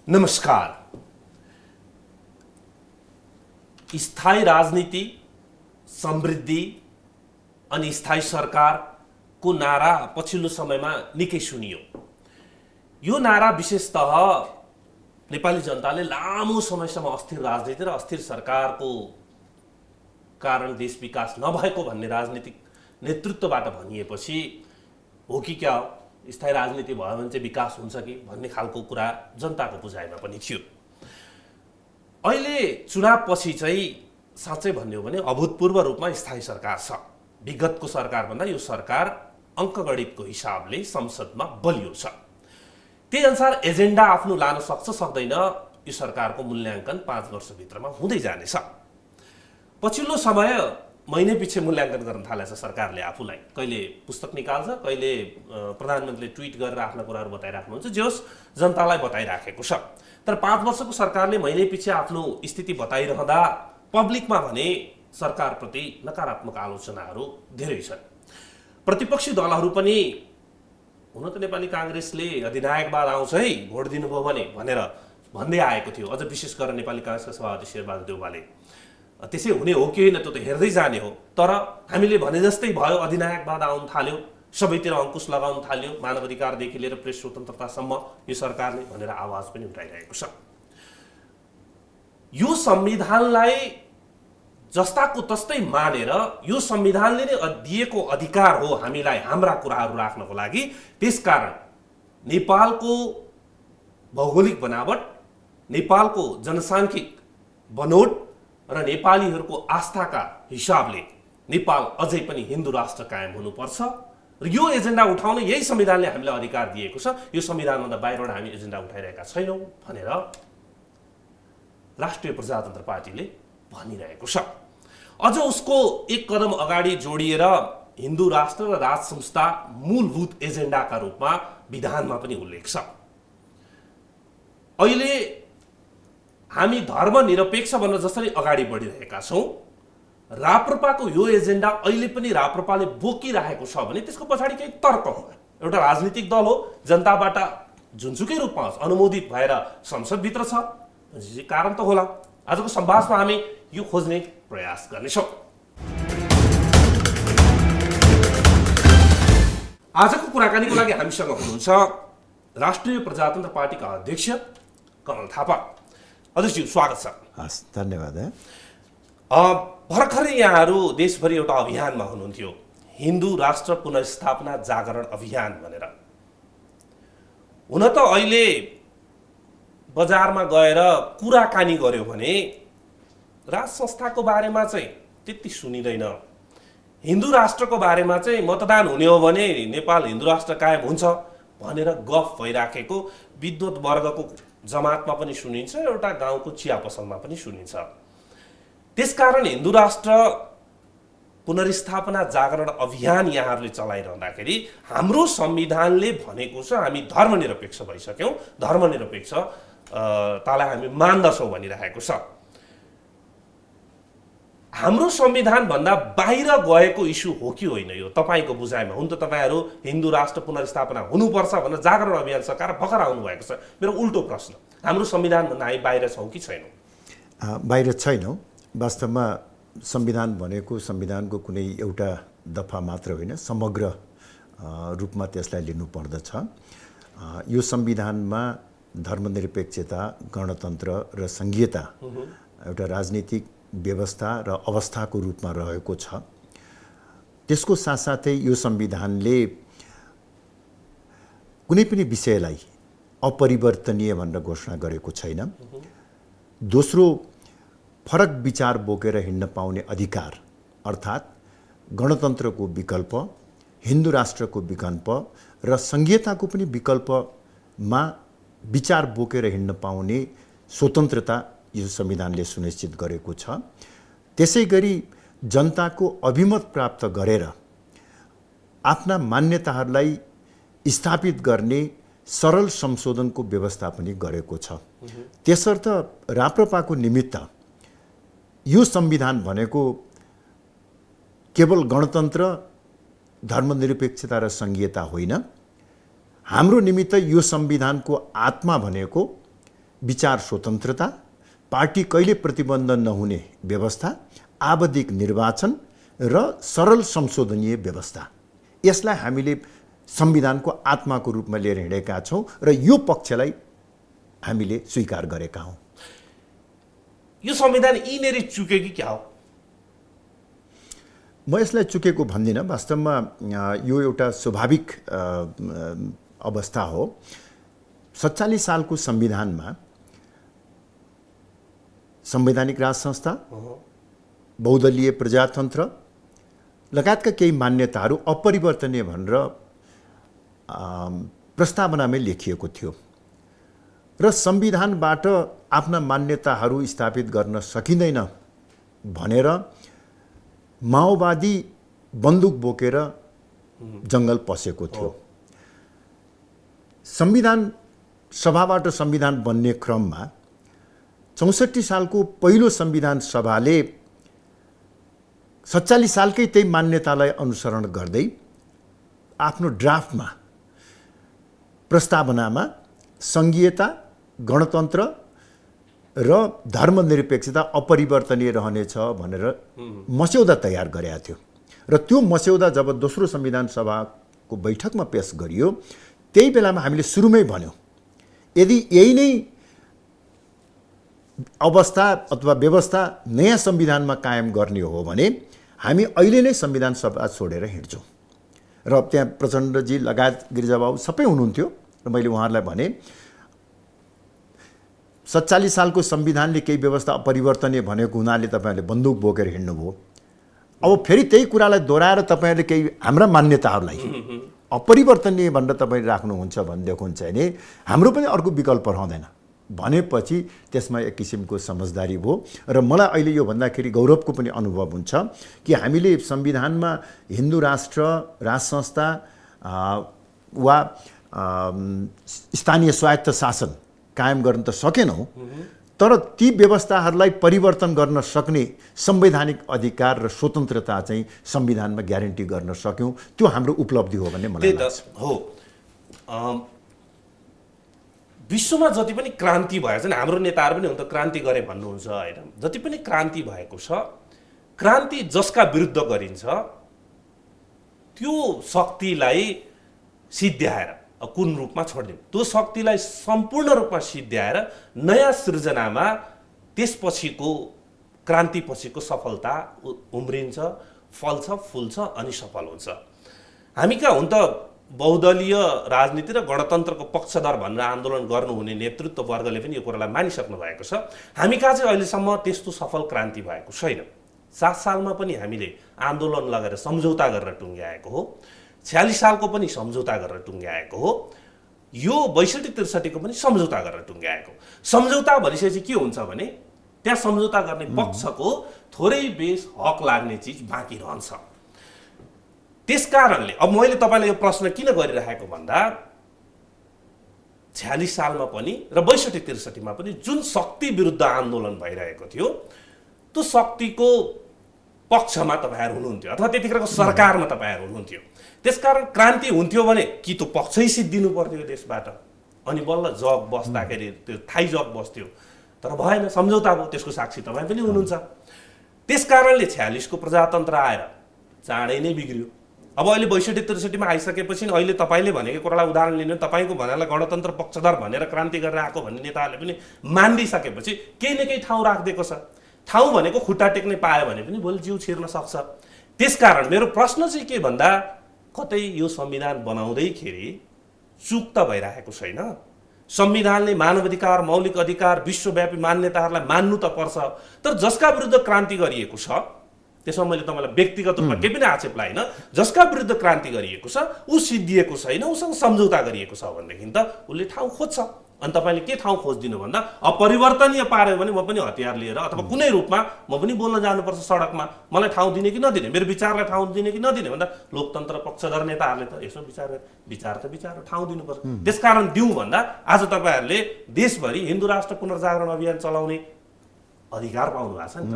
नमस्कार। स्थायी राजनीति, समृद्धि अनि स्थायी सरकारको नारा पछिल्लो समयमा निकै सुनियो। यो नारा विशेषतः नेपाली जनताले लामो समयसम्म अस्थिर राजनीति र अस्थिर सरकारको कारण देश विकास नभएको भन्ने राजनीतिक नेतृत्वबाट भनिएपछि हो कि क्या हो, स्थायी राजनीति भयो भने चाहिँ विकास हुन्छ कि भन्ने खालको कुरा जनताको बुझाइमा पनि थियो। अहिले चुनावपछि चाहिँ साँच्चै भन्ने हो भने अभूतपूर्व रूपमा स्थायी सरकार छ। विगतको सरकारभन्दा यो सरकार अङ्कगणितको हिसाबले संसदमा बलियो छ। त्यही अनुसार एजेन्डा आफ्नो लान सक्छ सक्दैन यो सरकारको मूल्याङ्कन 5 वर्षभित्रमा हुँदै जानेछ। पछिल्लो समय महिने पछि मूल्याङ्कन गर्न थालेछ सरकारले आफूलाई। कहिले पुस्तक निकाल्छ, कहिले प्रधानमन्त्रीले ट्विट गरेर आफ्ना कुराहरू बताइराख्नुहुन्छ, जे होस् जनतालाई बताइराखेको छ। तर 5 वर्षको सरकारले महिने पछि आफ्नो स्थिति बताइरहँदा पब्लिकमा भने सरकारप्रति नकारात्मक आलोचनाहरू धेरै छन्। प्रतिपक्षी दलहरू पनि हुन त नेपाली काङ्ग्रेसले अधिनायकवाद आउँछ है, भोट दिनुभयो भने भनेर भन्दै आएको थियो। अझ विशेष गरेर नेपाली काङ्ग्रेसका सभापति शेरबहादुर देउवाले त्यसै हुने हो कि होइन त्यो त हेर्दै जाने हो। तर हामीले भने जस्तै भयो, अधिनायकवाद आउन थाल्यो, सबैतिर अङ्कुश लगाउन थाल्यो, मानवाधिकारदेखि लिएर प्रेस स्वतन्त्रतासम्म यो सरकारले भनेर आवाज पनि उठाइरहेको छ। यो संविधानलाई जस्ताको तस्तै मानेर यो संविधानले नै दिएको अधिकार हो हामीलाई हाम्रा कुराहरू राख्नको लागि। त्यसकारण नेपालको भौगोलिक बनावट, नेपालको जनसाङ्ख्यिक बनोट र नेपालीहरूको आस्थाका हिसाबले नेपाल अझै पनि हिन्दू राष्ट्र कायम हुनुपर्छ र यो एजेन्डा उठाउन यही संविधानले हामीलाई अधिकार दिएको छ। यो संविधानभन्दा बाहिरबाट हामी एजेन्डा उठाइरहेका छैनौँ भनेर राष्ट्रिय प्रजातन्त्र पार्टीले भनिरहेको छ। अझ उसको एक कदम अगाडि जोडिएर हिन्दू राष्ट्र र राज संस्था मूलभूत एजेन्डाका रूपमा विधानमा पनि उल्लेख छ। अहिले हामी धर्मनिरपेक्ष बन्न जसरी अगाडि बढिरहेका छौँ, राप्रपाको यो एजेन्डा अहिले पनि राप्रपाले बोकिरहेको छ भने त्यसको पछाडि केही तर्क हो। एउटा राजनीतिक दल हो, जनताबाट जुनसुकै रूपमा होस् अनुमोदित भएर संसदभित्र छ, कारण त होला। आजको संवादमा हामी यो खोज्ने प्रयास गर्नेछौँ। आजको कुराकानीको लागि हामीसँग हुनुहुन्छ राष्ट्रिय प्रजातन्त्र पार्टीका अध्यक्ष कमल थापा। अध्यक्षज्यू स्वागत छ। हस्, धन्यवाद। भर्खरै यहाँहरू देशभरि एउटा अभियानमा हुनुहुन्थ्यो, हिन्दू राष्ट्र पुनर्स्थापना जागरण अभियान भनेर। हुन त अहिले बजारमा गएर कुराकानी गर्यो भने राज संस्थाको बारेमा चाहिँ त्यति सुनिँदैन। हिन्दू राष्ट्रको बारेमा चाहिँ मतदान हुने हो भने नेपाल हिन्दू राष्ट्र कायम हुन्छ भनेर गफ भइराखेको विद्वत वर्गको जमातमा पनि सुनिन्छ, एउटा गाउँको चिया पसलमा पनि सुनिन्छ। त्यसकारण हिन्दू राष्ट्र पुनर्स्थापना जागरण अभियान यहाँहरूले चलाइरहँदाखेरि हाम्रो संविधानले भनेको छ हामी धर्मनिरपेक्ष भइसक्यौँ, धर्मनिरपेक्षतालाई हामी मान्दछौँ भनिरहेको छ। हाम्रो संविधानभन्दा बाहिर गएको इस्यु हो कि होइन यो तपाईँको बुझाइमा? हुन त तपाईँहरू हिन्दू राष्ट्र पुनर्स्थापना हुनुपर्छ भनेर जागरण अभियान सकाएर भर्खर आउनु भएको छ। मेरो उल्टो प्रश्न, हाम्रो संविधानभन्दा हामी बाहिर छौँ कि छैनौँ? बाहिर छैनौँ। वास्तवमा संविधान भनेको संविधानको कुनै एउटा दफा मात्र होइन, समग्र रूपमा त्यसलाई लिनुपर्दछ। यो संविधानमा धर्मनिरपेक्षता, गणतन्त्र र संघीयता एउटा राजनीतिक व्यवस्था र अवस्थाको रूपमा रहेको छ। त्यसको साथसाथै यो संविधानले कुनै पनि विषयलाई अपरिवर्तनीय भनेर घोषणा गरेको छैन। दोस्रो, फरक विचार बोकेर हिँड्न पाउने अधिकार, अर्थात् गणतन्त्रको विकल्प, हिन्दू राष्ट्रको विकल्प र संघीयताको पनि विकल्पमा विचार बोकेर हिँड्न पाउने स्वतन्त्रता यो संविधानले सुनिश्चित गरेको छ। त्यसै गरी जनताको अभिमत प्राप्त गरेर आफ्ना मान्यताहरूलाई स्थापित गर्ने सरल संशोधनको व्यवस्था पनि गरेको छ। त्यसर्थ राप्रपाको निमित्त यो संविधान भनेको केवल गणतन्त्र, धर्मनिरपेक्षता र संघीयता होइन। हाम्रो निमित्त यो संविधानको आत्मा भनेको विचार स्वतन्त्रता, पार्टी कहिले प्रतिबन्ध नहुने व्यवस्था, आवधिक निर्वाचन र सरल संशोधनीय व्यवस्था, यसलाई हामीले संविधानको आत्माको रूपमा लिएर हिँडेका छौँ र यो पक्षलाई हामीले स्वीकार गरेका हौँ। यो संविधान यिनीहरू चुक्यो कि क्या हो? म यसलाई चुकेको भन्दिनँ। वास्तवमा यो एउटा स्वाभाविक अवस्था हो। 47 सालको संविधानमा संवैधानिक राज संस्था, बहुदलीय प्रजातन्त्र लगायतका केही मान्यताहरू अपरिवर्तनीय भनेर प्रस्तावनामै लेखिएको थियो र संविधानबाट आफ्ना मान्यताहरू स्थापित गर्न सकिँदैन भनेर माओवादी बन्दुक बोकेर जङ्गल पसेको थियो। संविधान सभाबाट संविधान बन्ने क्रममा 64 सालको पहिलो संविधान सभाले 47 सालकै त्यही मान्यतालाई अनुसरण गर्दै आफ्नो ड्राफ्टमा प्रस्तावनामा सङ्घीयता, गणतन्त्र र धर्मनिरपेक्षता अपरिवर्तनीय रहनेछ भनेर मस्यौदा तयार गरेका थियो र त्यो मस्यौदा जब दोस्रो संविधान सभाको बैठकमा पेश गरियो त्यही बेलामा हामीले सुरुमै भन्यौँ यदि यही नै अवस्था अथवा व्यवस्था नयाँ संविधानमा कायम गर्ने हो भने हामी अहिले नै संविधान सभा छोडेर हिँड्छौँ। र त्यहाँ प्रचण्डजी लगायत गिरिजाबाबु सबै हुनुहुन्थ्यो र मैले उहाँहरूलाई भने 47 सालको संविधानले केही व्यवस्था अपरिवर्तनीय भनेको हुनाले तपाईँहरूले बन्दुक बोकेर हिँड्नुभयो। अब फेरि त्यही कुरालाई दोहोऱ्याएर तपाईँहरूले केही हाम्रा मान्यताहरूलाई अपरिवर्तनीय भनेर तपाईँ राख्नुहुन्छ भनेदेखि चाहिँ नि हाम्रो पनि अर्को विकल्प रहँदैन भनेपछि त्यसमा एक किसिमको समझदारी भयो। र मलाई अहिले यो भन्दाखेरि गौरवको पनि अनुभव हुन्छ कि हामीले संविधानमा हिन्दू राष्ट्र, राज संस्था वा स्थानीय स्वायत्त शासन कायम गर्न त सकेनौँ, तर ती व्यवस्थाहरूलाई परिवर्तन गर्न सक्ने संवैधानिक अधिकार र स्वतन्त्रता चाहिँ संविधानमा ग्यारेन्टी गर्न सक्यौँ। त्यो हाम्रो उपलब्धि हो भन्ने मलाई लाग्छ। हो, विश्वमा जति पनि क्रान्ति भएछन्, हाम्रो नेताहरू पनि हुन त क्रान्ति गरे भन्नुहुन्छ होइन, जति पनि क्रान्ति भएको छ, क्रान्ति जसका विरुद्ध गरिन्छ त्यो शक्तिलाई सिद्ध्याएर कुन रूपमा छोडिदिउँ, त्यो शक्तिलाई सम्पूर्ण रूपमा सिद्ध्याएर नयाँ सृजनामा त्यसपछिको क्रान्तिपछिको सफलता उम्रिन्छ, फल्छ, फुल्छ अनि सफल हुन्छ। हामी कहाँ हुन त बहुदलीय राजनीति र गणतन्त्रको पक्षधर भनेर आन्दोलन गर्नुहुने नेतृत्व वर्गले पनि यो कुरालाई मानिसक्नु भएको छ। हामी कहाँ चाहिँ अहिलेसम्म त्यस्तो सफल क्रान्ति भएको छैन। 7 सालमा पनि हामीले आन्दोलन लगेर सम्झौता गरेर टुङ्ग्याएको हो, 46 सालको पनि सम्झौता गरेर टुङ्ग्याएको हो, यो 62-63 को पनि सम्झौता गरेर टुङ्ग्याएको। सम्झौता भनिसकेपछि के हुन्छ भने त्यहाँ सम्झौता गर्ने पक्षको थोरै बेस हक लाग्ने चिज बाँकी रहन्छ। त्यसकारणले अब मैले तपाईँलाई यो प्रश्न किन गरिरहेको भन्दा 46 सालमा पनि र 62-63 मा पनि जुन शक्ति विरुद्ध आन्दोलन भइरहेको थियो त्यो शक्तिको पक्षमा तपाईँहरू हुनुहुन्थ्यो अथवा त्यतिखेरको सरकारमा तपाईँहरू हुनुहुन्थ्यो। त्यसकारण क्रान्ति हुन्थ्यो भने कि त्यो पक्षै सिद्धिनु पर्थ्यो देशबाट, अनि बल्ल जग बस्दाखेरि त्यो थाई जग बस्थ्यो, तर भएन, सम्झौता भयो। त्यसको साक्षी तपाईँ पनि हुनुहुन्छ। त्यसकारणले 46 को प्रजातन्त्र आएर चाँडै नै बिग्रियो। अब अहिले 62-63 मा आइसकेपछि अहिले तपाईँले भनेको कुरालाई उदाहरण लिनु, तपाईँको भनेलाई गणतन्त्र पक्षधर भनेर क्रान्ति गरेर आएको भन्ने नेताहरूले पनि मानिदिइसकेपछि केही न केही ठाउँ राखिदिएको छ। ठाउँ भनेको खुट्टा टेक्ने पायो भने पनि भोलि जिउ छिर्न सक्छ। त्यसकारण मेरो प्रश्न चाहिँ के भन्दा कतै यो संविधान बनाउँदैखेरि चुक त भइरहेको छैन। संविधानले मानवाधिकार, मौलिक अधिकार, विश्वव्यापी मान्यताहरूलाई मान्नु त पर्छ, तर जसका विरुद्ध क्रान्ति गरिएको छ, त्यसमा मैले तपाईँलाई व्यक्तिगत रूपमा केही पनि आक्षेप लाइन, जसका विरुद्ध क्रान्ति गरिएको छ ऊ सिद्धिएको छैन, उसँग सम्झौता गरिएको छ भनेदेखि त उसले ठाउँ खोज्छ। अनि तपाईँले के ठाउँ खोजिदिनु भन्दा अपरिवर्तनीय पार्यो भने म पनि हतियार लिएर अथवा कुनै रूपमा म पनि बोल्न जानुपर्छ सडकमा, मलाई ठाउँ दिने कि नदिने, मेरो विचारलाई ठाउँ दिने कि नदिने भन्दा लोकतन्त्र पक्षधर नेताहरूले त यसो विचार ठाउँ दिनुपर्छ। त्यसकारण दिउँ भन्दा आज तपाईँहरूले देशभरि हिन्दू राष्ट्र पुनर्जागरण अभियान चलाउने अधिकार पाउनु भएको छ नि त।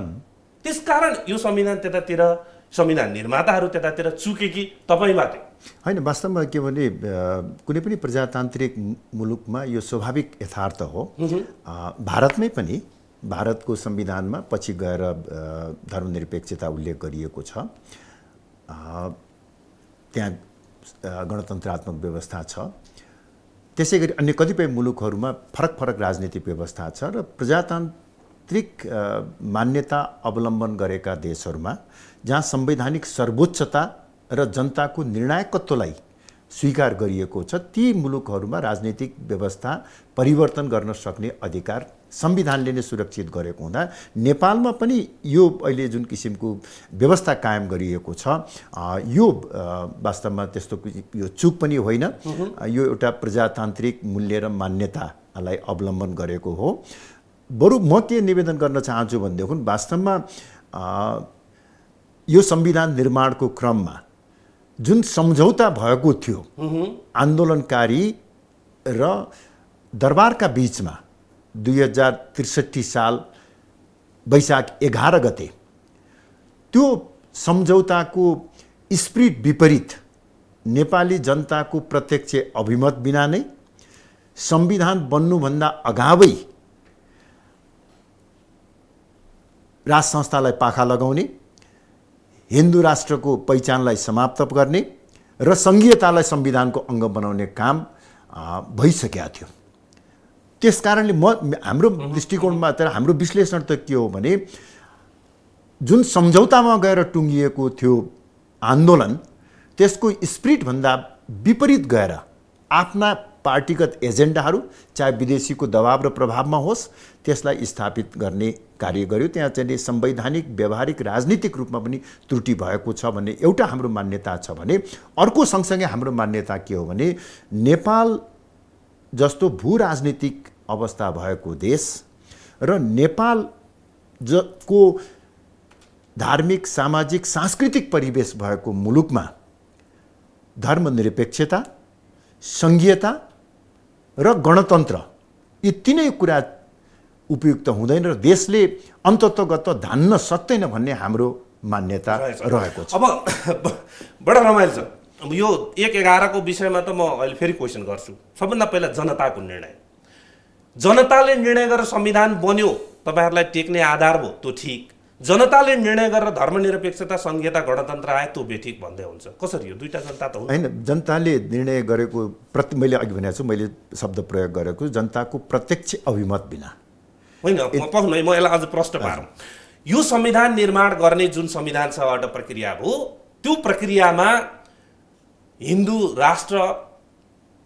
त्यसकारण यो संविधान त्यतातिर, संविधान निर्माताहरू त्यतातिर चुके कि तपाईँ मात्रै होइन, वास्तवमा के भने कुनै पनि प्रजातान्त्रिक मुलुकमा यो स्वाभाविक यथार्थ हो। भारतमै पनि भारतको संविधानमा पछि गएर धर्मनिरपेक्षता उल्लेख गरिएको छ। त्यहाँ गणतन्त्रात्मक व्यवस्था छ। त्यसै गरी अन्य कतिपय मुलुकहरूमा फरक फरक राजनीतिक व्यवस्था छ र प्रजातान्त्रिक मान्यता अवलम्बन गरेका देशहरूमा जहाँ संवैधानिक सर्वोच्चता र जनताको निर्णायकत्वलाई स्वीकार गरिएको छ, ती मुलुकहरूमा राजनीतिक व्यवस्था परिवर्तन गर्न सक्ने अधिकार संविधानले नै सुरक्षित गरेको हुँदा नेपालमा पनि यो अहिले जुन किसिमको व्यवस्था कायम गरिएको छ, यो वास्तवमा त्यस्तो यो चुक पनि होइन। यो एउटा प्रजातान्त्रिक मूल्य र मान्यतालाई अवलम्बन गरेको हो। बरु म के निवेदन गर्न चाहन्छु भनेदेखि वास्तवमा यो संविधान निर्माणको क्रममा जुन सम्झौता भएको थियो आन्दोलनकारी र दरबारका बीचमा 2063 साल वैशाख 11 गते, त्यो सम्झौताको स्पिरिट विपरीत नेपाली जनताको प्रत्यक्ष अभिमत बिना नै संविधान बन्नुभन्दा अगावै राज संस्थालाई पाखा लगाउने, हिन्दू राष्ट्रको पहिचानलाई समाप्त गर्ने र सङ्घीयतालाई संविधानको अङ्ग बनाउने काम भइसकेको थियो। त्यसकारणले हाम्रो दृष्टिकोणमा तर हाम्रो विश्लेषण त के हो भने जुन सम्झौतामा गएर टुङ्गिएको थियो आन्दोलन, त्यसको स्पिरिटभन्दा विपरीत गएर आफ्ना पार्टीगत एजेन्डाहरू चाहे विदेशीको दबाव र प्रभावमा होस् त्यसलाई स्थापित गर्ने कार्य गर्यो। त्यहाँ चाहिँ संवैधानिक व्यावहारिक राजनीतिक रूपमा पनि त्रुटि भएको छ भन्ने एउटा हाम्रो मान्यता छ भने, अर्को सँगसँगै हाम्रो मान्यता के हो भने नेपाल जस्तो भू राजनीतिक अवस्था भएको देश र नेपाल को धार्मिक सामाजिक सांस्कृतिक परिवेश भएको मुलुकमा धर्मनिरपेक्षता, सङ्घीयता र गणतन्त्र यी तीनै कुरा उपयुक्त हुँदैन र देशले अन्ततगत धान्न सक्दैन भन्ने हाम्रो मान्यता रहेको छ। अब बडा रमाइलो छ। अब यो 1/11 को विषयमा त म अहिले फेरि क्वेसन गर्छु। सबभन्दा पहिला जनताको निर्णय, जनताले निर्णय गरेर संविधान बन्यो, तपाईहरुलाई टेक्ने आधार भयो, त्यो ठीक। जनताले निर्णय गरेर धर्मनिरपेक्षता, संघीयता, गणतन्त्र आए त्यो बेठिक भन्दै हुन्छ। कसरी यो दुईटा जनता त होइन, जनताले निर्णय गरेको मैले अघि भनेको छु, मैले शब्द प्रयोग गरेको जनताको प्रत्यक्ष अभिमत बिना होइन। म यसलाई अझ प्रश्न पारौँ। यो संविधान निर्माण गर्ने जुन संविधान सभाबाट प्रक्रिया भयो, त्यो प्रक्रियामा हिन्दू राष्ट्र,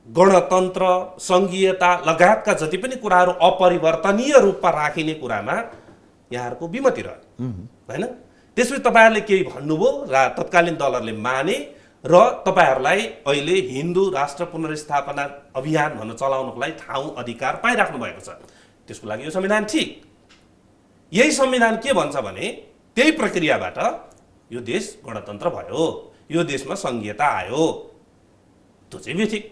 गणतन्त्र, सङ्घीयता लगायतका जति पनि कुराहरू अपरिवर्तनीय रूपमा राखिने कुरामा यहाँहरूको विमति रह्यो होइन। त्यसपछि तपाईँहरूले केही भन्नुभयो र तत्कालीन दलहरूले माने र तपाईँहरूलाई अहिले हिन्दू राष्ट्र पुनर्स्थापना अभियान भन्न चलाउनको लागि ठाउँ अधिकार पाइराख्नु भएको छ। त्यसको लागि यो संविधान ठिक। यही संविधान के भन्छ भने त्यही प्रक्रियाबाट यो देश गणतन्त्र भयो, यो देशमा सङ्घीयता आयो, त्यो चाहिँ बेठिक।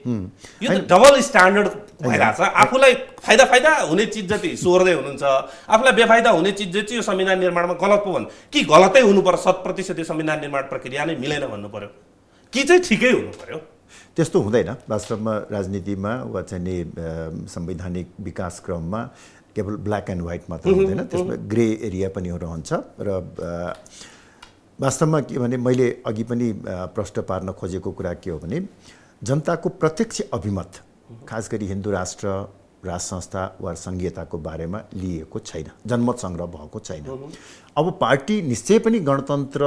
यो त डबल स्ट्यान्डर्ड भइरहेछ। आफूलाई फाइदा हुने चिज जति सोर्दै हुनुहुन्छ, आफूलाई बेफाइदा हुने चिज जति यो संविधान निर्माणमा गलत पो भन्नु कि गलतै हुनु पर्यो, 100% यो संविधान निर्माण प्रक्रिया नै मिलेन भन्नु पर्यो कि चाहिँ ठिकै हुनु पर्यो? त्यस्तो हुँदैन। वास्तवमा राजनीतिमा वा चाहिँ नि संवैधानिक विकास क्रममा केवल ब्ल्याक एन्ड व्हाइट मात्र हुँदैन, त्यसमा ग्रे एरिया पनि रहन्छ। र वास्तवमा के भने मैले अघि पनि प्रश्न पार्न खोजेको कुरा के हो भने जनताको प्रत्यक्ष अभिमत खास गरी हिन्दू राष्ट्र, राज संस्था वा सङ्घीयताको बारेमा लिएको छैन, जनमत सङ्ग्रह भएको छैन। अब पार्टी निश्चय पनि गणतन्त्र,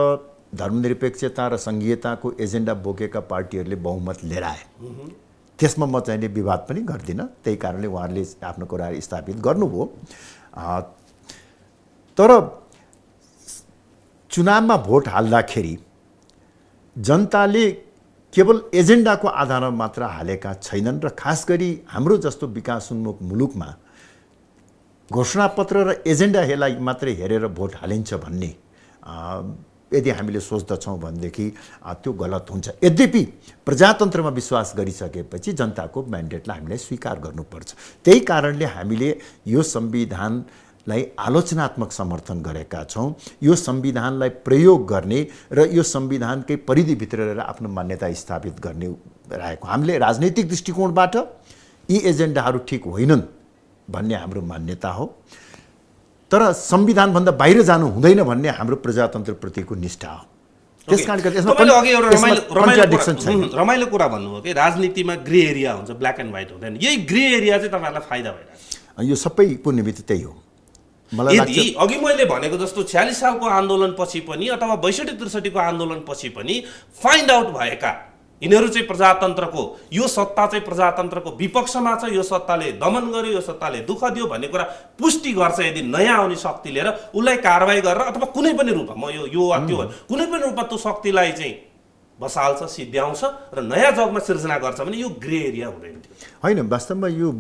धर्मनिरपेक्षता र सङ्घीयताको एजेन्डा बोकेका पार्टीहरूले बहुमत लिएर आए। त्यसमा म चाहिँ विवाद पनि गर्दिनँ, त्यही कारणले उहाँहरूले आफ्नो कुराहरू स्थापित गर्नुभयो। तर चुनावमा भोट हाल्दाखेरि जनताले केवल एजेन्डाको आधारमा मात्र हालेका छैनन् र खास गरी हाम्रो जस्तो विकासोन्मुख मुलुकमा घोषणापत्र र एजेन्डालाई मात्रै हेरेर भोट हालिन्छ भन्ने यदि हामीले सोच्दछौँ भनेदेखि त्यो गलत हुन्छ। यद्यपि प्रजातन्त्रमा विश्वास गरिसकेपछि जनताको म्यान्डेटलाई हामीले स्वीकार गर्नुपर्छ। त्यही कारणले हामीले यो संविधान लाई आलोचनात्मक समर्थन गरेका छौँ। यो संविधानलाई प्रयोग गर्ने र यो संविधानकै परिधिभित्र रहेर आफ्नो मान्यता स्थापित गर्ने रहेको हामीले राजनैतिक दृष्टिकोणबाट यी एजेन्डाहरू ठिक होइनन् भन्ने हाम्रो मान्यता हो। तर संविधानभन्दा बाहिर जानु हुँदैन भन्ने हाम्रो प्रजातन्त्रप्रतिको निष्ठा हो। त्यसकारणले गर्दा तपाईँले अघि एउटा कन्ट्राडिक्सन छैन। रमाइलो कुरा भन्नुभयो कि राजनीतिमा ग्रे एरिया हुन्छ, ब्ल्याक एन्ड व्हाइट हुँदैन। यही ग्रे एरिया चाहिँ तपाईँहरूलाई फाइदा भइरहेको छ। यो सबैको निमित्त त्यही हो। मलाई लाग्छ यदि अघि मैले भनेको जस्तो 46 सालको आन्दोलनपछि पनि अथवा 62-63 को आन्दोलनपछि पनि फाइन्ड आउट भएका यिनीहरू चाहिँ प्रजातन्त्रको, यो सत्ता चाहिँ प्रजातन्त्रको विपक्षमा छ, यो सत्ताले दमन गर्यो, यो सत्ताले दुःख दियो भन्ने कुरा पुष्टि गर्छ यदि नयाँ आउने शक्ति लिएर उसलाई कारबाही गरेर अथवा कुनै पनि रूपमा, म यो वा त्यो कुनै पनि रूपमा त्यो शक्तिलाई चाहिँ बसाल्छ, सिद्ध्याउँछ र नयाँ जगमा सिर्जना गर्छ भने यो ग्रे एरिया हुँदैन थियो। होइन, वास्तवमा यो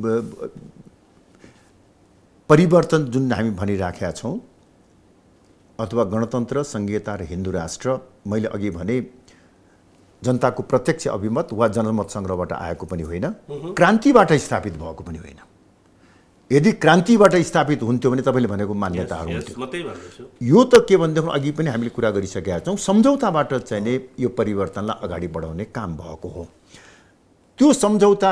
परिवर्तन जुन हामी भनिराखेका छौँ अथवा गणतन्त्र, संघीयता र हिन्दू राष्ट्र, मैले अघि भने जनताको प्रत्यक्ष अभिमत वा जनमत सङ्ग्रहबाट आएको पनि होइन, क्रान्तिबाट स्थापित भएको पनि होइन। यदि क्रान्तिबाट स्थापित हुन्थ्यो भने तपाईँले भनेको मान्यताहरू हुन्थ्यो। यो त के भनेदेखि अघि पनि हामीले कुरा गरिसकेका छौँ, सम्झौताबाट चाहिँ नै यो परिवर्तनलाई अगाडि बढाउने काम भएको हो। त्यो सम्झौता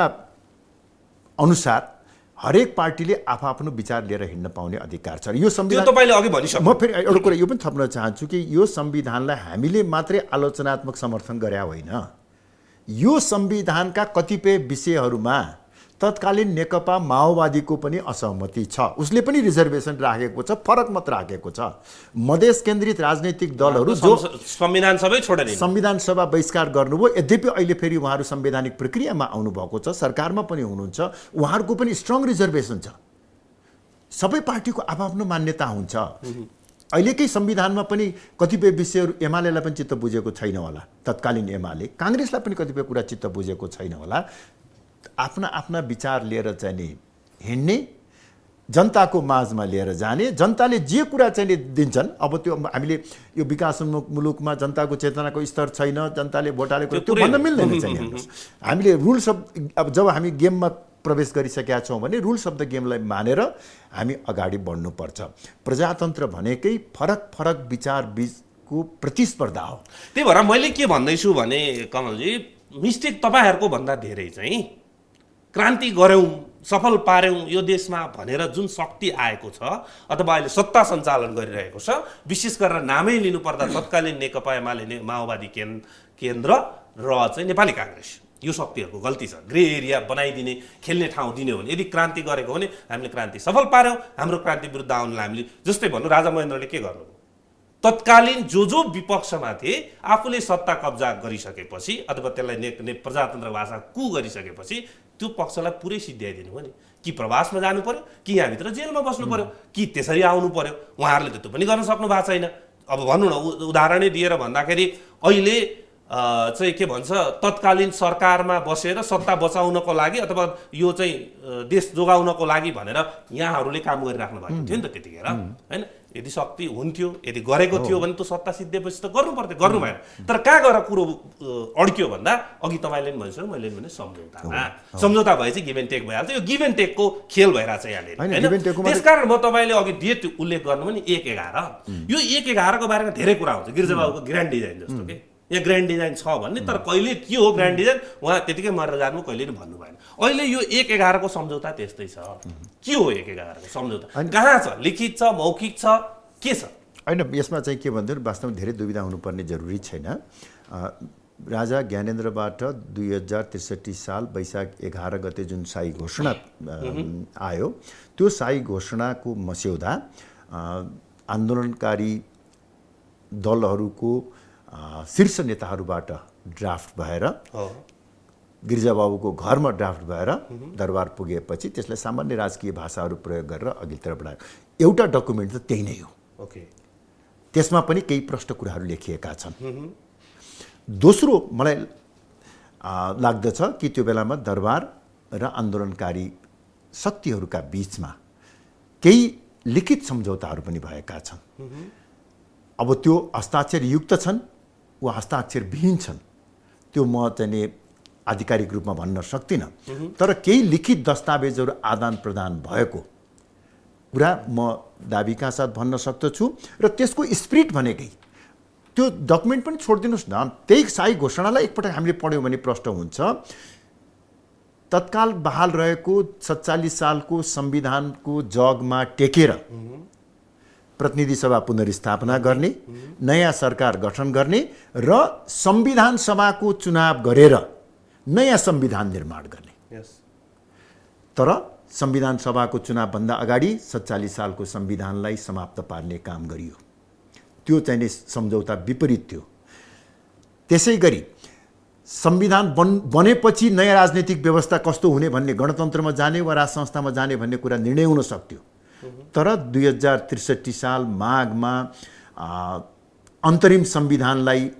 अनुसार हरेक पार्टीले आफ्नो विचार लिएर हिँड्न पाउने अधिकार छ। यो संविधान तपाईले अघि भनिसक्नु। म फेरि एउटा कुरा यो पनि थप्न चाहन्छु कि यो संविधानलाई हामीले मात्रै आलोचनात्मक समर्थन गरे होइन। यो संविधानका कतिपय विषयहरूमा तत्कालीन नेकपा माओवादीको पनि असहमति छ। उसले पनि रिजर्भेसन राखेको छ, फरक मत राखेको छ। मधेस केन्द्रित राजनैतिक दलहरू जो संविधान सबै छोडेर संविधान सभा बहिष्कार गर्नुभयो, यद्यपि अहिले फेरि उहाँहरू संवैधानिक प्रक्रियामा आउनुभएको छ, सरकारमा पनि हुनुहुन्छ, उहाँहरूको पनि स्ट्रङ रिजर्भेसन छ। सबै पार्टीको आफ्नो मान्यता हुन्छ। अहिलेकै संविधानमा पनि कतिपय विषयहरू एमालेलाई पनि चित्त बुझेको छैन होला, तत्कालीन एमाले, काङ्ग्रेसलाई पनि कतिपय कुरा चित्त बुझेको छैन होला। आफ्ना आफ्ना विचार लिएर चाहिँ नि हिँड्ने, जनताको माझमा लिएर जाने, जनताले जे कुरा चाहिँ दिन्छन्। अब त्यो हामीले यो विकासोन्मुख मुलुकमा जनताको चेतनाको स्तर छैन, जनताले भोट हालेको त्यो भन्न मिल्दैन चाहिँ। हामीले रुल्स अब जब हामी गेममा प्रवेश गरिसकेका छौँ भने रुल्स अफ द गेमलाई मानेर हामी अगाडि बढ्नुपर्छ। प्रजातन्त्र भनेकै फरक फरक विचार बिचको प्रतिस्पर्धा हो। त्यही भएर मैले के भन्दैछु भने कमलजी, मिस्टेक तपाईँहरूको भन्दा धेरै चाहिँ क्रान्ति गऱ्यौँ, सफल पार्यौँ यो देशमा भनेर जुन शक्ति आएको छ अथवा अहिले सत्ता सञ्चालन गरिरहेको छ, विशेष गरेर नामै लिनुपर्दा तत्कालीन नेकपा एमाले माओवादी केन्द्र र चाहिँ नेपाली काङ्ग्रेस, यो शक्तिहरूको गल्ती छ। ग्रे एरिया बनाइदिने, खेल्ने ठाउँ दिने हो भने यदि क्रान्ति गरेको भने हामीले क्रान्ति सफल पार्यौँ। हाम्रो क्रान्ति विरुद्ध आउनलाई हामीले जस्तै भन्नु, राजा महेन्द्रले के गर्नुभयो, तत्कालीन जो विपक्षमा थिए आफूले सत्ता कब्जा गरिसकेपछि अथवा त्यसलाई प्रजातन्त्र भाषा कु गरिसकेपछि त्यो पक्षलाई पुरै सिद्ध्याइदिनु हो नि। कि प्रवासमा जानु पर्यो, कि यहाँभित्र जेलमा बस्नु पर्यो, कि त्यसरी आउनु पर्यो। उहाँहरूले त त्यो पनि गर्न सक्नु भएको छैन। अब भन्नु न, उदाहरणै दिएर भन्दाखेरि अहिले चाहिँ के भन्छ, तत्कालीन सरकारमा बसेर सत्ता बचाउनको लागि अथवा यो चाहिँ देश जोगाउनको लागि भनेर यहाँहरूले काम गरिराख्नु भएको थियो नि त त्यतिखेर, होइन? यदि शक्ति हुन्थ्यो, यदि गरेको थियो भने त्यो सत्ता सिद्धेपछि त गर्नु पर्थ्यो, गर्नु भएन। तर कहाँ गएर कुरो अड्क्यो भन्दा अघि तपाईँले पनि भनिसक्नु, मैले पनि सम्झौतामा, सम्झौता भए चाहिँ गिभ एन्ड टेक भइहाल्छ। यो गिभ एन्ड टेकको खेल भइरहेछ यहाँनिर, होइन? त्यसकारण म तपाईँले अघि डेट उल्लेख गर्नु भने 1/11, यो 1/11 को बारेमा धेरै कुरा हुन्छ। गिरिजाबाबुको ग्रान्ड डिजाइन जस्तो के यहाँ ग्रान्ड डिजाइन छ भन्ने, तर कहिले के हो ग्रान्ड डिजाइन उहाँ त्यतिकै मरेर जानु कहिले पनि भन्नु भएन। अहिले यो 1/11 को सम्झौता त्यस्तै छ। के हो 1/11 को सम्झौता? कहाँ छ? लिखित छ, मौखिक छ, के छ? होइन, यसमा चाहिँ के भन्दै वास्तवमा धेरै दुविधा हुनुपर्ने जरुरी छैन। राजा ज्ञानेन्द्रबाट 2063 साल वैशाख 11 गते जुन शाही घोषणा आयो, त्यो शाही घोषणाको मस्यौदा आन्दोलनकारी दलहरूको शीर्ष नेताहरूबाट ड्राफ्ट भएर गिरिजाबाबुको घरमा ड्राफ्ट भएर दरबार पुगेपछि त्यसलाई सामान्य राजकीय भाषाहरू प्रयोग गरेर अघिल्तिर बढायो। एउटा डकुमेन्ट त त्यही नै हो। ओके, त्यसमा पनि केही प्रष्ट कुराहरू लेखिएका छन्। दोस्रो मलाई लाग्दछ कि त्यो बेलामा दरबार र आन्दोलनकारी शक्तिहरूका बीचमा केही लिखित सम्झौताहरू पनि भएका छन्। अब त्यो हस्ताक्षरयुक्त छन् वा हस्ताक्षरविहीन छन्, त्यो म चाहिँ आधिकारिक रूपमा भन्न सक्दिनँ। तर केही लिखित दस्तावेजहरू आदान प्रदान भएको कुरा म दाबीका साथ भन्न सक्दछु र त्यसको स्पिरिट भनेकै त्यो डकुमेन्ट पनि छोडिदिनुहोस् न, त्यही शाही घोषणालाई एकपटक हामीले पढ्यौँ भने प्रष्ट हुन्छ। तत्काल बहाल रहेको 47 सालको संविधानको जगमा टेकेर प्रतिनिधि सभा पुनर्स्थापना गर्ने, नयाँ सरकार गठन गर्ने र संविधान सभाको चुनाव गरेर नयाँ संविधान निर्माण गर्ने। तर संविधान सभाको चुनावभन्दा अगाडि 47 सालको संविधानलाई समाप्त पार्ने काम गरियो। त्यो चाहिँ सम्झौता विपरीत थियो। त्यसै गरी संविधान बनेपछि नयाँ राजनीतिक व्यवस्था कस्तो हुने भन्ने, गणतन्त्रमा जाने वा राज संस्थामा जाने भन्ने कुरा निर्णय हुन सक्थ्यो। तर 2063 साल माघमा अन्तरिम संविधानलाई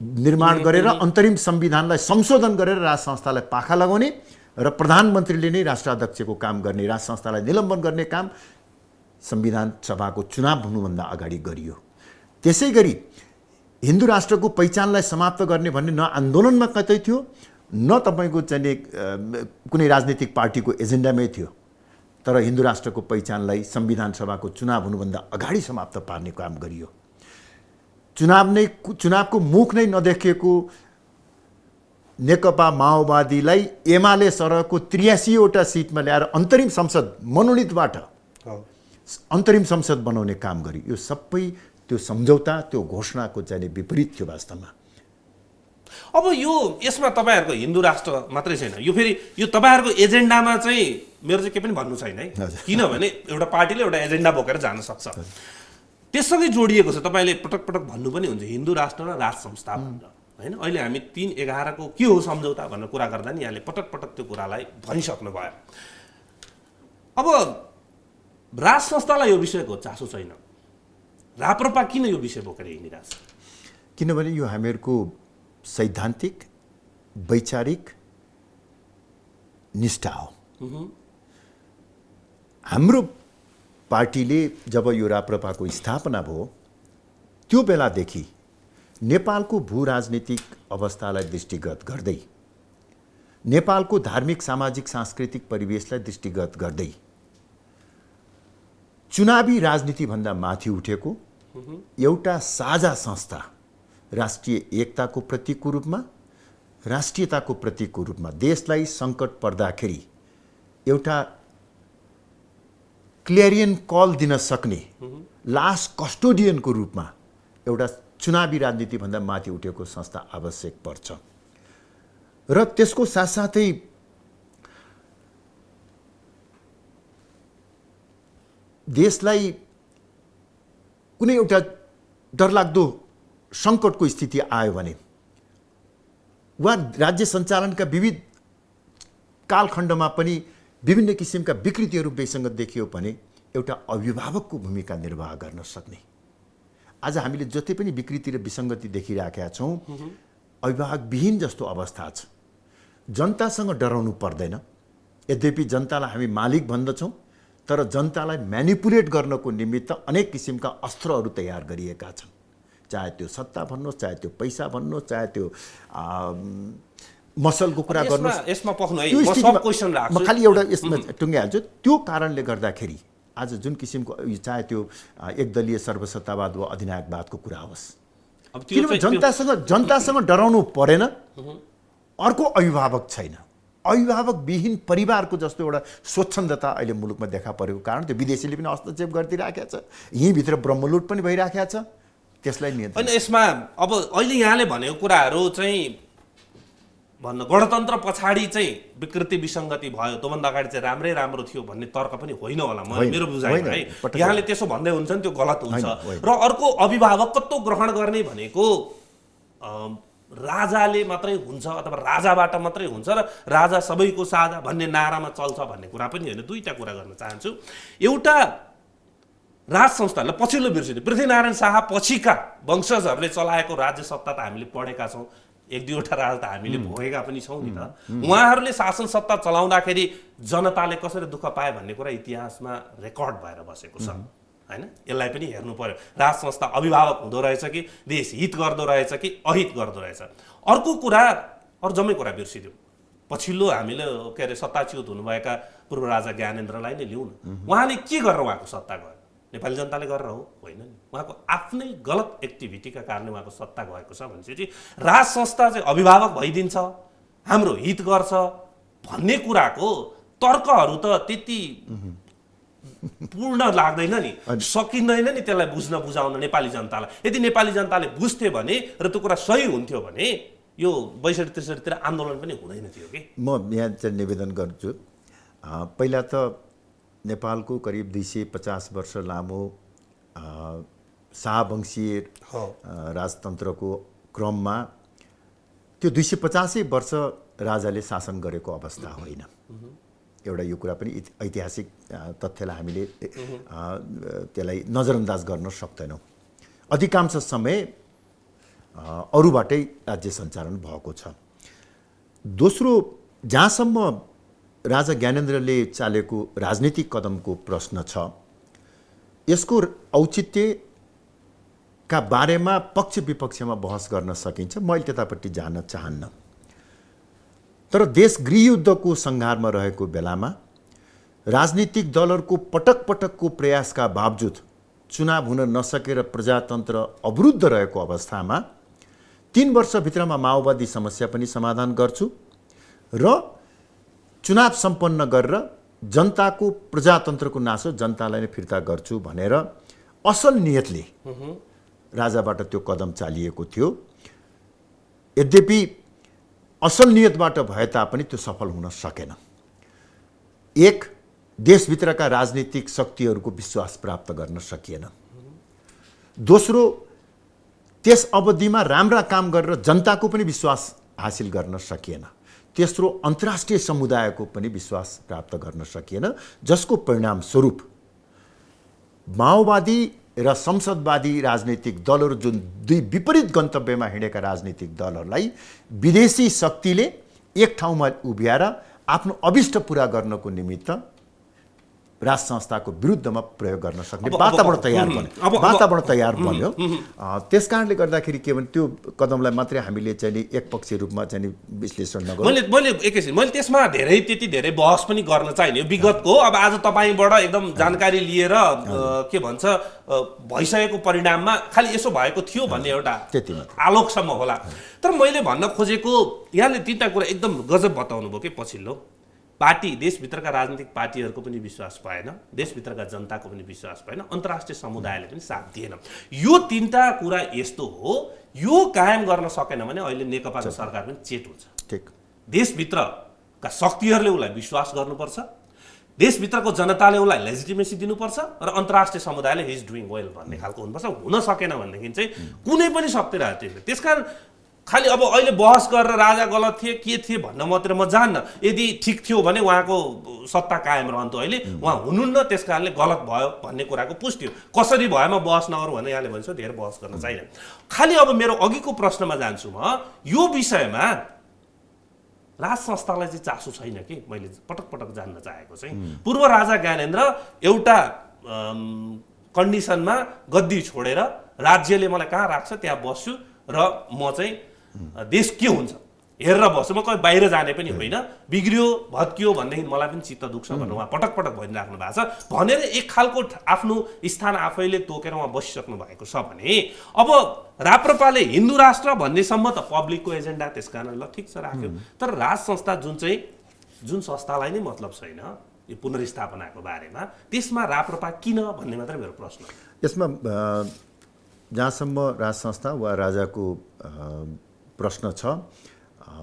निर्माण गरेर अन्तरिम संविधानलाई संशोधन गरेर राज संस्थालाई पाखा लगाउने र प्रधानमन्त्रीले नै राष्ट्राध्यक्षको काम गर्ने, राज संस्थालाई निलम्बन गर्ने काम संविधान सभाको चुनाव हुनुभन्दा अगाडि गरियो। त्यसै गरी हिन्दू राष्ट्रको पहिचानलाई समाप्त गर्ने भन्ने न आन्दोलनमा कतै थियो, न तपाईँको चाहिँ कुनै राजनीतिक पार्टीको एजेन्डामै थियो। तर हिन्दू राष्ट्रको पहिचानलाई संविधान सभाको चुनाव हुनुभन्दा अगाडि समाप्त पार्ने काम गरियो। चुनावको मुख नै नदेखिएको नेकपा माओवादीलाई एमाले सरहको 83वटा सिटमा ल्याएर अन्तरिम संसद मनोनितबाट अन्तरिम संसद बनाउने काम गर्यो। यो सबै त्यो सम्झौता, त्यो घोषणाको चाहिँ विपरीत थियो वास्तवमा। अब यसमा तपाईँहरूको हिन्दू राष्ट्र मात्रै छैन, यो फेरि यो तपाईँहरूको एजेन्डामा चाहिँ मेरो चाहिँ केही पनि भन्नु छैन है, किनभने एउटा पार्टीले एउटा एजेन्डा बोकेर जान सक्छ। त्यससँगै जोडिएको छ, तपाईँले पटक पटक भन्नु पनि हुन्छ हिन्दू राष्ट्र र राज संस्था भनेर, होइन? अहिले हामी 3/11 को के हो सम्झौता भनेर कुरा गर्दा नि यहाँले पटक पटक त्यो कुरालाई भनिसक्नु भयो। अब राज संस्थालाई यो विषयको चासो छैन, राप्रपा किन यो विषय बोकेर हिँडिरहेछ? किनभने यो हामीहरूको सैद्धान्तिक वैचारिक निष्ठा हो। हाम्रो पार्टीले जब यो राप्रपाको स्थापना भयो त्यो बेलादेखि नेपालको भू राजनीतिक अवस्थालाई दृष्टिगत गर्दै, नेपालको धार्मिक सामाजिक सांस्कृतिक परिवेशलाई दृष्टिगत गर्दै चुनावी राजनीतिभन्दा माथि उठेको एउटा साझा संस्था, राष्ट्रिय एकताको प्रतीकको रूपमा, राष्ट्रियताको प्रतीकको रूपमा, देशलाई सङ्कट पर्दाखेरि एउटा क्लेरियन कल दिन सक्ने लास्ट कस्टोडियनको रूपमा एउटा चुनावी राजनीतिभन्दा माथि उठेको संस्था आवश्यक पर्छ। र त्यसको साथसाथै देशलाई कुनै एउटा डरलाग्दो सङ्कटको स्थिति आयो भने वा राज्य सञ्चालनका विविध कालखण्डमा पनि विभिन्न किसिमका विकृतिहरू बेसङ्गत देखियो भने एउटा अभिभावकको भूमिका निर्वाह गर्न सक्ने। आज हामीले जति पनि विकृति र विसङ्गति देखिराखेका छौँ, अभिभावकविहीन जस्तो अवस्था छ। जनतासँग डराउनु पर्दैन। यद्यपि जनतालाई हामी मालिक भन्दछौँ, तर जनतालाई म्यानिपुलेट गर्नको निमित्त अनेक किसिमका अस्त्रहरू तयार गरिएका छन्। चाहे त्यो सत्ता भन्नुहोस्, चाहे त्यो पैसा भन्नुहोस्, चाहे त्यो मसलको कुरा गर्नुहोस्। यसमा पख्नु है, म सब क्वेशन राख्छु, म खालि एउटा यसमा टुङ्गिहाल्छु। त्यो कारणले गर्दाखेरि आज जुन किसिमको चाहे त्यो एकदलीय सर्वसत्तावाद वा अधिनायकवादको कुरा होस्, किनभने जनतासँग डराउनु परेन। अर्को अभिभावक छैन। अभिभावकविहीन परिवारको जस्तो एउटा स्वच्छन्दता अहिले मुलुकमा देखा परेको कारण त्यो विदेशीले पनि हस्तक्षेप गरिदिइराखेको छ। यहीँभित्र ब्रह्मलुट पनि भइराखेको छ। त्यसलाई नियन्त्रण। अनि यसमा अब अहिले यहाँले भनेको कुराहरू चाहिँ भन्न गणतन्त्र पछाडि चाहिँ विकृति विसङ्गति भयो, त्योभन्दा अगाडि चाहिँ राम्रै राम्रो थियो भन्ने तर्क पनि होइन होला, मेरो बुझाइमा है। यहाँले त्यसो भन्दै हुन्छ नि त्यो गलत हुन्छ। र अर्को अभिभावकत्व ग्रहण गर्ने भनेको राजाले मात्रै हुन्छ अथवा राजाबाट मात्रै हुन्छ र राजा सबैको साझा भन्ने नारामा चल्छ भन्ने कुरा पनि होइन। दुईटा कुरा गर्न चाहन्छु। एउटा राज संस्थालाई पछिल्लो बिर्सिनु, पृथ्वीनारायण शाह पछिका वंशजहरूले चलाएको राज्य सत्ता त हामीले पढेका छौँ, एक दुईवटा राजा त हामीले भोगेका पनि छौँ नि त। उहाँहरूले शासन सत्ता चलाउँदाखेरि जनताले कसरी दुःख पाए भन्ने कुरा इतिहासमा रेकर्ड भएर बसेको छ, होइन? यसलाई पनि हेर्नु पर्यो। राज संस्था अभिभावक हुँदो रहेछ कि देश हित गर्दो रहेछ कि अहित गर्दो रहेछ। अर्को कुरा, अरू जम्मै कुरा बिर्सिदियो। पछिल्लो हामीले के अरे सत्ताच्युत हुनुभएका पूर्व राजा ज्ञानेन्द्रलाई नै लिउँ न, उहाँले के गरेर उहाँको सत्ता गयो? नेपाली जनताले गरेर हो? होइन नि, उहाँको आफ्नै गलत एक्टिभिटीका कारणले उहाँको सत्ता गएको छ भनेपछि राज संस्था चाहिँ अभिभावक भइदिन्छ, हाम्रो हित गर्छ भन्ने कुराको तर्कहरू त त्यति पूर्ण लाग्दैन नि, सकिँदैन नि त्यसलाई बुझाउन नेपाली जनतालाई। यदि नेपाली जनताले बुझ्थे भने र त्यो कुरा सही हुन्थ्यो भने यो 62-63तिर आन्दोलन पनि हुँदैन थियो कि। म यहाँ चाहिँ निवेदन गर्छु, पहिला त नेपालको करिब 250 वर्ष लामो शाहवंशीय राजतन्त्रको क्रममा त्यो 250 वर्ष राजाले शासन गरेको अवस्था होइन। एउटा यो कुरा पनि ऐतिहासिक तथ्यलाई हामीले त्यसलाई नजरअन्दाज गर्न सक्दैनौँ। अधिकांश समय अरूबाटै राज्य सञ्चालन भएको छ। दोस्रो, जहाँसम्म राजा ज्ञानेन्द्रले चालेको राजनीतिक कदमको प्रश्न छ, यसको औचित्यका बारेमा पक्ष विपक्षमा बहस गर्न सकिन्छ, मैले त्यतापट्टि जान चाहन्न। तर देश गृहयुद्धको सङ्घारमा रहेको बेलामा राजनीतिक दलहरूको पटक पटकको प्रयासका बावजुद चुनाव हुन नसकेर प्रजातन्त्र अवरुद्ध रहेको अवस्थामा 3 वर्षभित्रमा माओवादी समस्या पनि समाधान गर्छु र चुनाव सम्पन्न गरेर जनताको प्रजातन्त्रको नासो जनतालाई नै फिर्ता गर्छु भनेर असल नियतले राजाबाट त्यो कदम चालिएको थियो। यद्यपि असल नियतबाट भए तापनि त्यो सफल हुन सकेन। एक, देशभित्रका राजनीतिक शक्तिहरूको विश्वास प्राप्त गर्न सकिएन। दोस्रो, त्यस अवधिमा राम्रा काम गरेर जनताको पनि विश्वास हासिल गर्न सकिएन। तेस्रो, अन्तर्राष्ट्रिय समुदायको पनि विश्वास प्राप्त गर्न सकिएन, जसको परिणामस्वरूप माओवादी र संसदवादी राजनीतिक दलहरू, जुन दुई विपरीत गन्तव्यमा हिँडेका राजनीतिक दलहरूलाई विदेशी शक्तिले एक ठाउँमा उभ्याएर आफ्नो अभिष्ट पुरा गर्नको निमित्त राज संस्थाको विरुद्धमा प्रयोग गर्न सक्ने वातावरण तयार बन्यो। त्यस कारणले गर्दाखेरि के भने त्यो कदमलाई मात्रै हामीले चाहिँ एकपक्षीय रूपमा चाहिँ विश्लेषण नगरौँ। मैले एकैछिन मैले त्यसमा त्यति धेरै बहस पनि गर्न चाहिने विगतको। अब आज तपाईँबाट एकदम जानकारी लिएर के भन्छ भइसकेको परिणाममा खालि यसो भएको थियो भन्ने एउटा आलोकसम्म होला। तर मैले भन्न खोजेको यहाँले 3टा कुरा एकदम गजब बताउनु भयो कि पछिल्लो पार्टी, देशभित्रका राजनीतिक पार्टीहरूको पनि विश्वास भएन, देशभित्रका जनताको पनि विश्वास भएन, अन्तर्राष्ट्रिय समुदायले पनि साथ दिएन। यो 3टा कुरा यस्तो हो, यो कायम गर्न सकेन भने अहिले नेकपाको सरकार पनि चेत हुन्छ। ठीक, देशभित्रका शक्तिहरूले उसलाई विश्वास गर्नुपर्छ, देशभित्रको जनताले उसलाई लेजिटिमेसी दिनुपर्छ र अन्तर्राष्ट्रिय समुदायले हि इज डुइङ वेल भन्ने खालको हुनुपर्छ। हुन सकेन भनेदेखि चाहिँ कुनै पनि शक्ति राजनीति। त्यसकारण खालि अब अहिले बहस गरेर राजा गलत थिए के थिए भन्न मात्रै म जान्न। यदि ठिक थियो भने उहाँको सत्ता कायम रहन्थ्यो, अहिले उहाँ हुनुहुन्न, त्यस कारणले गलत भयो भन्ने कुराको पुष्टि हो। कसरी भएमा बहस नगरौँ भने यहाँले भन्छ धेरै बहस गर्न चाहिँदैन। खालि अब मेरो अघिको प्रश्नमा जान्छु म, यो विषयमा राज संस्थालाई चाहिँ चासो छैन कि मैले पटक पटक जान्न चाहेको चाहिँ पूर्व राजा ज्ञानेन्द्र एउटा कन्डिसनमा गद्दी छोडेर राज्यले मलाई कहाँ राख्छ त्यहाँ बस्छु र म चाहिँ देश के हुन्छ हेरेर बस्छु, म कहीँ बाहिर जाने पनि होइन, बिग्रियो भत्कियो भनेदेखि मलाई पनि चित्त दुख्छ भनेर उहाँ पटक पटक भनिराख्नु भएको छ भनेर एक खालको आफ्नो स्थान आफैले तोकेर उहाँ बसिसक्नु भएको छ भने अब राप्रपाले हिन्दू राष्ट्र भन्नेसम्म त पब्लिकको एजेन्डा, त्यस कारण ल ठिक छ राख्यो। तर राज संस्था जुन संस्थालाई नै मतलब छैन यो पुनर्स्थापनाको बारेमा, त्यसमा राप्रपा किन भन्ने मात्रै मेरो प्रश्न। यसमा जहाँसम्म राज संस्था वा राजाको प्रश्न छ,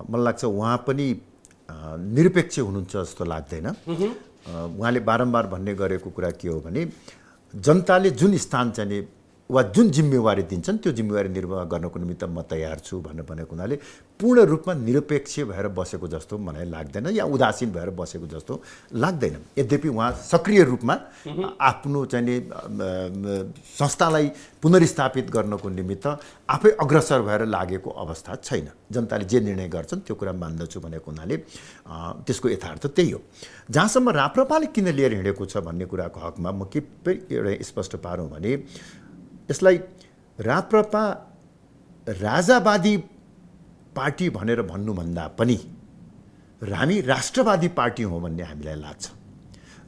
मलाई लाग्छ उहाँ पनि निरपेक्ष हुनुहुन्छ जस्तो लाग्दैन। उहाँले बारम्बार भन्ने गरेको कुरा के हो भने जनताले जुन स्थान चाहिँ वा जुन जिम्मेवारी दिन्छन् त्यो जिम्मेवारी निर्वाह गर्नको निमित्त म तयार छु भनेको हुनाले पूर्ण रूपमा निरपेक्ष भएर बसेको जस्तो मलाई लाग्दैन या उदासीन भएर बसेको जस्तो लाग्दैन। यद्यपि उहाँ सक्रिय रूपमा आफ्नो चाहिँ संस्थालाई पुनर्स्थापित गर्नको निमित्त आफै अग्रसर भएर लागेको अवस्था छैन। जनताले जे निर्णय गर्छन् त्यो कुरा मान्दछु भनेको हुनाले त्यसको यथार्थ त्यही हो। जहाँसम्म राप्रपाले किन लिएर हिँडेको छ भन्ने कुराको हकमा म के एउटा स्पष्ट पारौँ भने यसलाई राप्रपा राजावादी पार्टी भनेर भन्नुभन्दा पनि हामी राष्ट्रवादी पार्टी हौँ भन्ने हामीलाई लाग्छ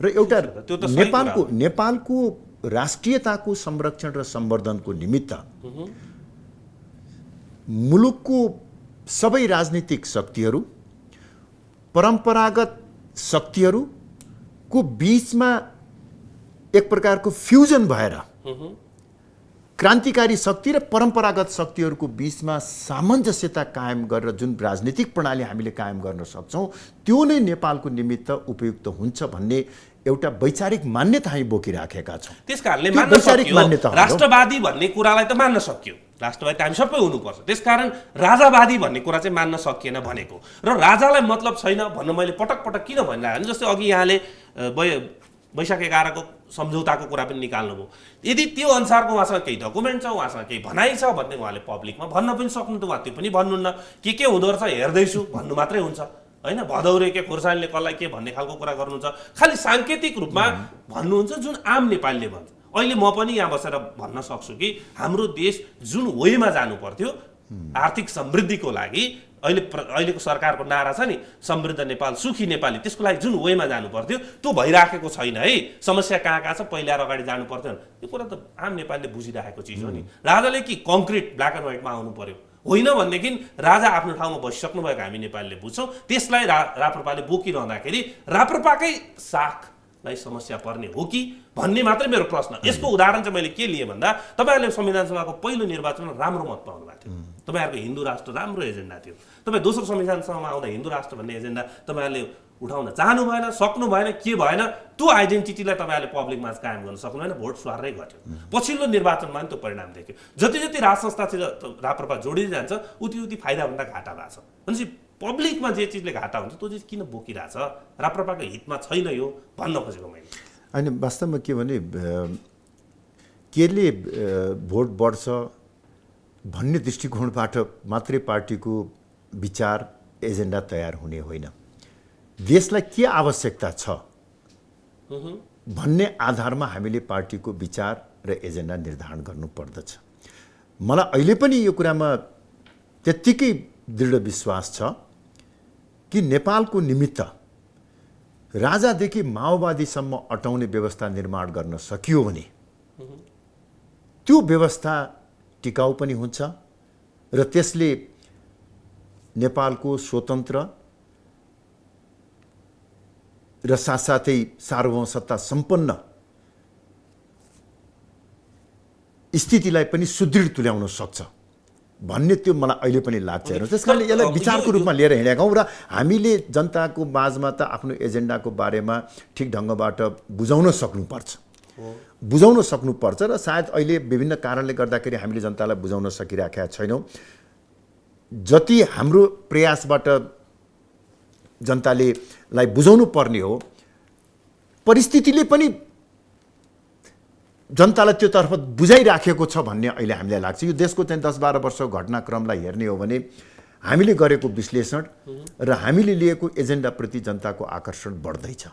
र एउटा त्यो त सही कुरा हो। नेपालको राष्ट्रियताको संरक्षण र सम्वर्धनको निमित्त मुलुकको सबै राजनीतिक शक्तिहरू परम्परागत शक्तिहरूको बीचमा एक प्रकारको फ्युजन भएर क्रान्तिकारी शक्ति र परम्परागत शक्तिहरूको बीचमा सामञ्जस्यता कायम गरेर जुन राजनीतिक प्रणाली हामीले कायम गर्न सक्छौँ त्यो नै नेपालको निमित्त उपयुक्त हुन्छ भन्ने एउटा वैचारिक मान्यता हामी बोकिराखेका छौँ। त्यसकारणले त्यो मान्न वैचारिक सकियो मान्यता हो। राष्ट्रवादी भन्ने कुरालाई त मान्न सकियो, राष्ट्रवादी त हामी सबै हुनुपर्छ। त्यसकारण राजावादी भन्ने कुरा चाहिँ मान्न सकिएन भनेको र राजालाई मतलब छैन भन्न मैले पटक पटक किन भनिरहेको जस्तै अघि यहाँले वैशाख 11 को सम्झौताको कुरा पनि निकाल्नुभयो। यदि त्यो अनुसारको उहाँसँग केही डकुमेन्ट छ, उहाँसँग केही भनाइ छ भन्ने उहाँले पब्लिकमा भन्न पनि सक्नु त, उहाँ त्यो पनि भन्नुहुन्न। के हुँदो रहेछ हेर्दैछु भन्नु मात्रै हुन्छ होइन। भदौरे के खुर्सानीले कसलाई के भन्ने खालको कुरा गर्नुहुन्छ, खालि साङ्केतिक रूपमा भन्नुहुन्छ जुन आम नेपालीले भन्छ। अहिले म पनि यहाँ बसेर भन्न सक्छु कि हाम्रो देश जुन वेमा जानु पर्थ्यो आर्थिक समृद्धिको लागि, अहिलेको सरकारको नारा छ नि समृद्ध नेपाल सुखी नेपाली, त्यसको लागि जुन वेमा जानु पर्थ्यो त्यो भइराखेको छैन है। समस्या कहाँ छ पहिला र अगाडि जानु पर्थ्यो, यो कुरा त आम नेपालीले बुझिराखेको चिज हो नि। राजाले कि कङ्क्रिट ब्ल्याक एन्ड व्हाइटमा आउनु पर्यो होइन भनेदेखि राजा आफ्नो ठाउँमा बसिसक्नु भएको हामी नेपालीले बुझ्छौँ। त्यसलाई राप्रपाले बोकिरहँदाखेरि राप्रपाकै साखलाई समस्या पर्ने हो कि भन्ने मात्रै मेरो प्रश्न। यसको उदाहरण चाहिँ मैले के लिएँ भन्दा तपाईँहरूले संविधान सभाको पहिलो निर्वाचनमा राम्रो मत पाउनु भएको थियो, तपाईँहरूको हिन्दू राष्ट्र राम्रो एजेन्डा थियो। तपाईँ दोस्रो संविधान सभामा आउँदा हिन्दू राष्ट्र भन्ने एजेन्डा तपाईँहरूले उठाउन चाहनु भएन, सक्नु भएन, के भएन, त्यो आइडेन्टिटीलाई तपाईँहरूले पब्लिकमा कायम गर्न सक्नु भएन, भोट स्वारै घट्यो। पछिल्लो निर्वाचनमा पनि त्यो परिणाम देख्यो। जति जति राज संस्थातिर राप्रपा जोडिँदै जान्छ उति उति फाइदाभन्दा घाटा भएको छ। भनेपछि पब्लिकमा जे चिजले घाटा हुन्छ त्यो चिज किन बोकिरहेछ, राप्रपाको हितमा छैन यो भन्न खोजेको मैले। होइन, वास्तवमा के भने केले भोट बढ्छ भन्ने दृष्टिकोणबाट मात्रै पार्टीको विचार एजेन्डा तयार हुने होइन। देशलाई के आवश्यकता छ भन्ने आधारमा हामीले पार्टीको विचार र एजेन्डा निर्धारण गर्नुपर्दछ। मलाई अहिले पनि यो कुरामा त्यत्तिकै दृढ विश्वास छ कि नेपालको निमित्त राजादेखि माओवादीसम्म अटाउने व्यवस्था निर्माण गर्न सकियो भने त्यो व्यवस्था टिकाउ पनि हुन्छ र त्यसले नेपालको स्वतन्त्र र साथसाथै सार्वभौम सत्ता सम्पन्न स्थितिलाई पनि सुदृढ तुल्याउन सक्छ भन्ने त्यो मलाई अहिले पनि लाग्छ। त्यस कारणले यसलाई विचारको रूपमा लिएर हिँडेका हौँ र हामीले जनताको माझमा त आफ्नो एजेन्डाको बारेमा ठिक ढङ्गबाट बुझाउन सक्नुपर्छ र सायद अहिले विभिन्न कारणले गर्दाखेरि हामीले जनतालाई बुझाउन सकिरहेका छैनौँ। जति हाम्रो प्रयासबाट जनताले लाई बुझाउनु पर्ने हो, परिस्थितिले पनि जनतालाई त्यो तर्फ बुझाइराखेको छ भन्ने अहिले हामीलाई लाग्छ। यो देशको चाहिँ 10-12 वर्षको घटनाक्रमलाई हेर्ने हो भने हामीले गरेको विश्लेषण र हामीले लिएको एजेन्डाप्रति जनताको आकर्षण बढ्दैछ।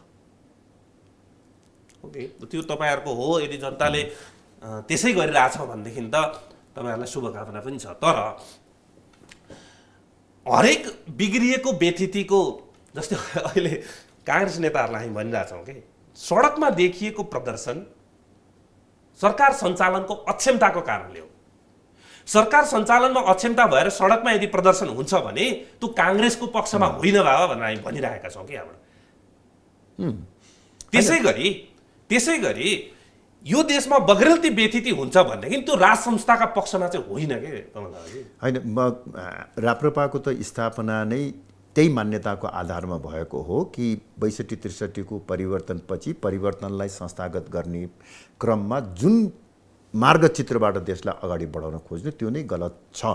ओके, त्यो तपाईँहरूको हो। यदि जनताले त्यसै गरिरहेछ भनेदेखि त तपाईँहरूलाई शुभकामना पनि छ। तर हरेक बिग्रिएको व्यथितिको जस्तै अहिले काङ्ग्रेस नेताहरूलाई हामी भनिरहेछौँ कि सडकमा देखिएको प्रदर्शन सरकार सञ्चालनको अक्षमताको कारणले हो। सरकार सञ्चालनमा अक्षमता भएर सडकमा यदि प्रदर्शन हुन्छ भने त्यो काङ्ग्रेसको पक्षमा होइन बाबा भनेर हामी भनिरहेका छौँ कि यहाँबाट। त्यसै गरी यो देशमा बग्रेलती व्यथिति हुन्छ भनेदेखि त्यो राज संस्थाका पक्षमा चाहिँ होइन के तपाईँलाई? होइन, राप्रपाको त स्थापना नै त्यही मान्यताको आधारमा भएको हो कि 62-63 को परिवर्तनपछि परिवर्तनलाई संस्थागत गर्ने क्रममा जुन मार्गचित्रबाट देशलाई अगाडि बढाउन खोज्ने त्यो नै गलत छ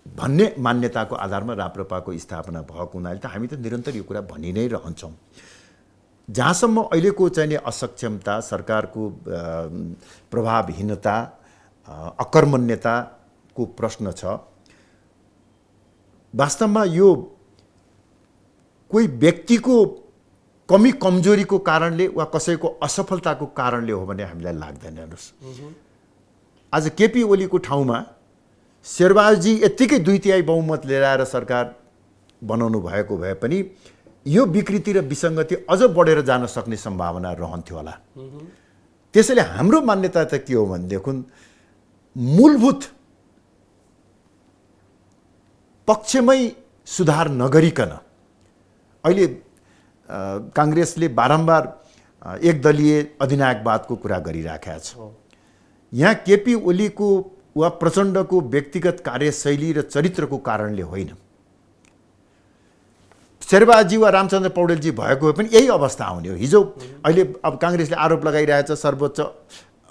भन्ने मान्यताको आधारमा राप्रपाको स्थापना भएको हुनाले त हामी त निरन्तर यो कुरा भनि नै रहन्छौँ। जहाँसम्म अहिलेको चाहिँ असक्षमता, सरकारको प्रभावहीनता, अकर्मण्यताको प्रश्न छ, वास्तवमा यो कोही व्यक्तिको कमी कमजोरीको कारणले वा कसैको असफलताको कारणले हो भने हामीलाई लाग्दैन। हेर्नुहोस्, आज केपी ओलीको ठाउँमा शेरबहादुरजी यत्तिकै 2/3 बहुमत लिएर आएर सरकार बनाउनु भएको भए पनि यो विकृति र विसङ्गति अझ बढेर जान सक्ने सम्भावना रहन्थ्यो होला। त्यसैले हाम्रो मान्यता त के हो भनेदेखि मूलभूत पक्षमै सुधार नगरिकन अहिले काङ्ग्रेसले बारम्बार एकदलीय अधिनायकवादको कुरा गरिराखेका छ। यहाँ केपी ओलीको वा प्रचण्डको व्यक्तिगत कार्यशैली र चरित्रको कारणले होइन, शेरबहादुरजी वा रामचन्द्र पौडेलजी भएको भए पनि यही अवस्था आउने हो। हिजो अहिले अब काङ्ग्रेसले आरोप लगाइरहेछ सर्वोच्च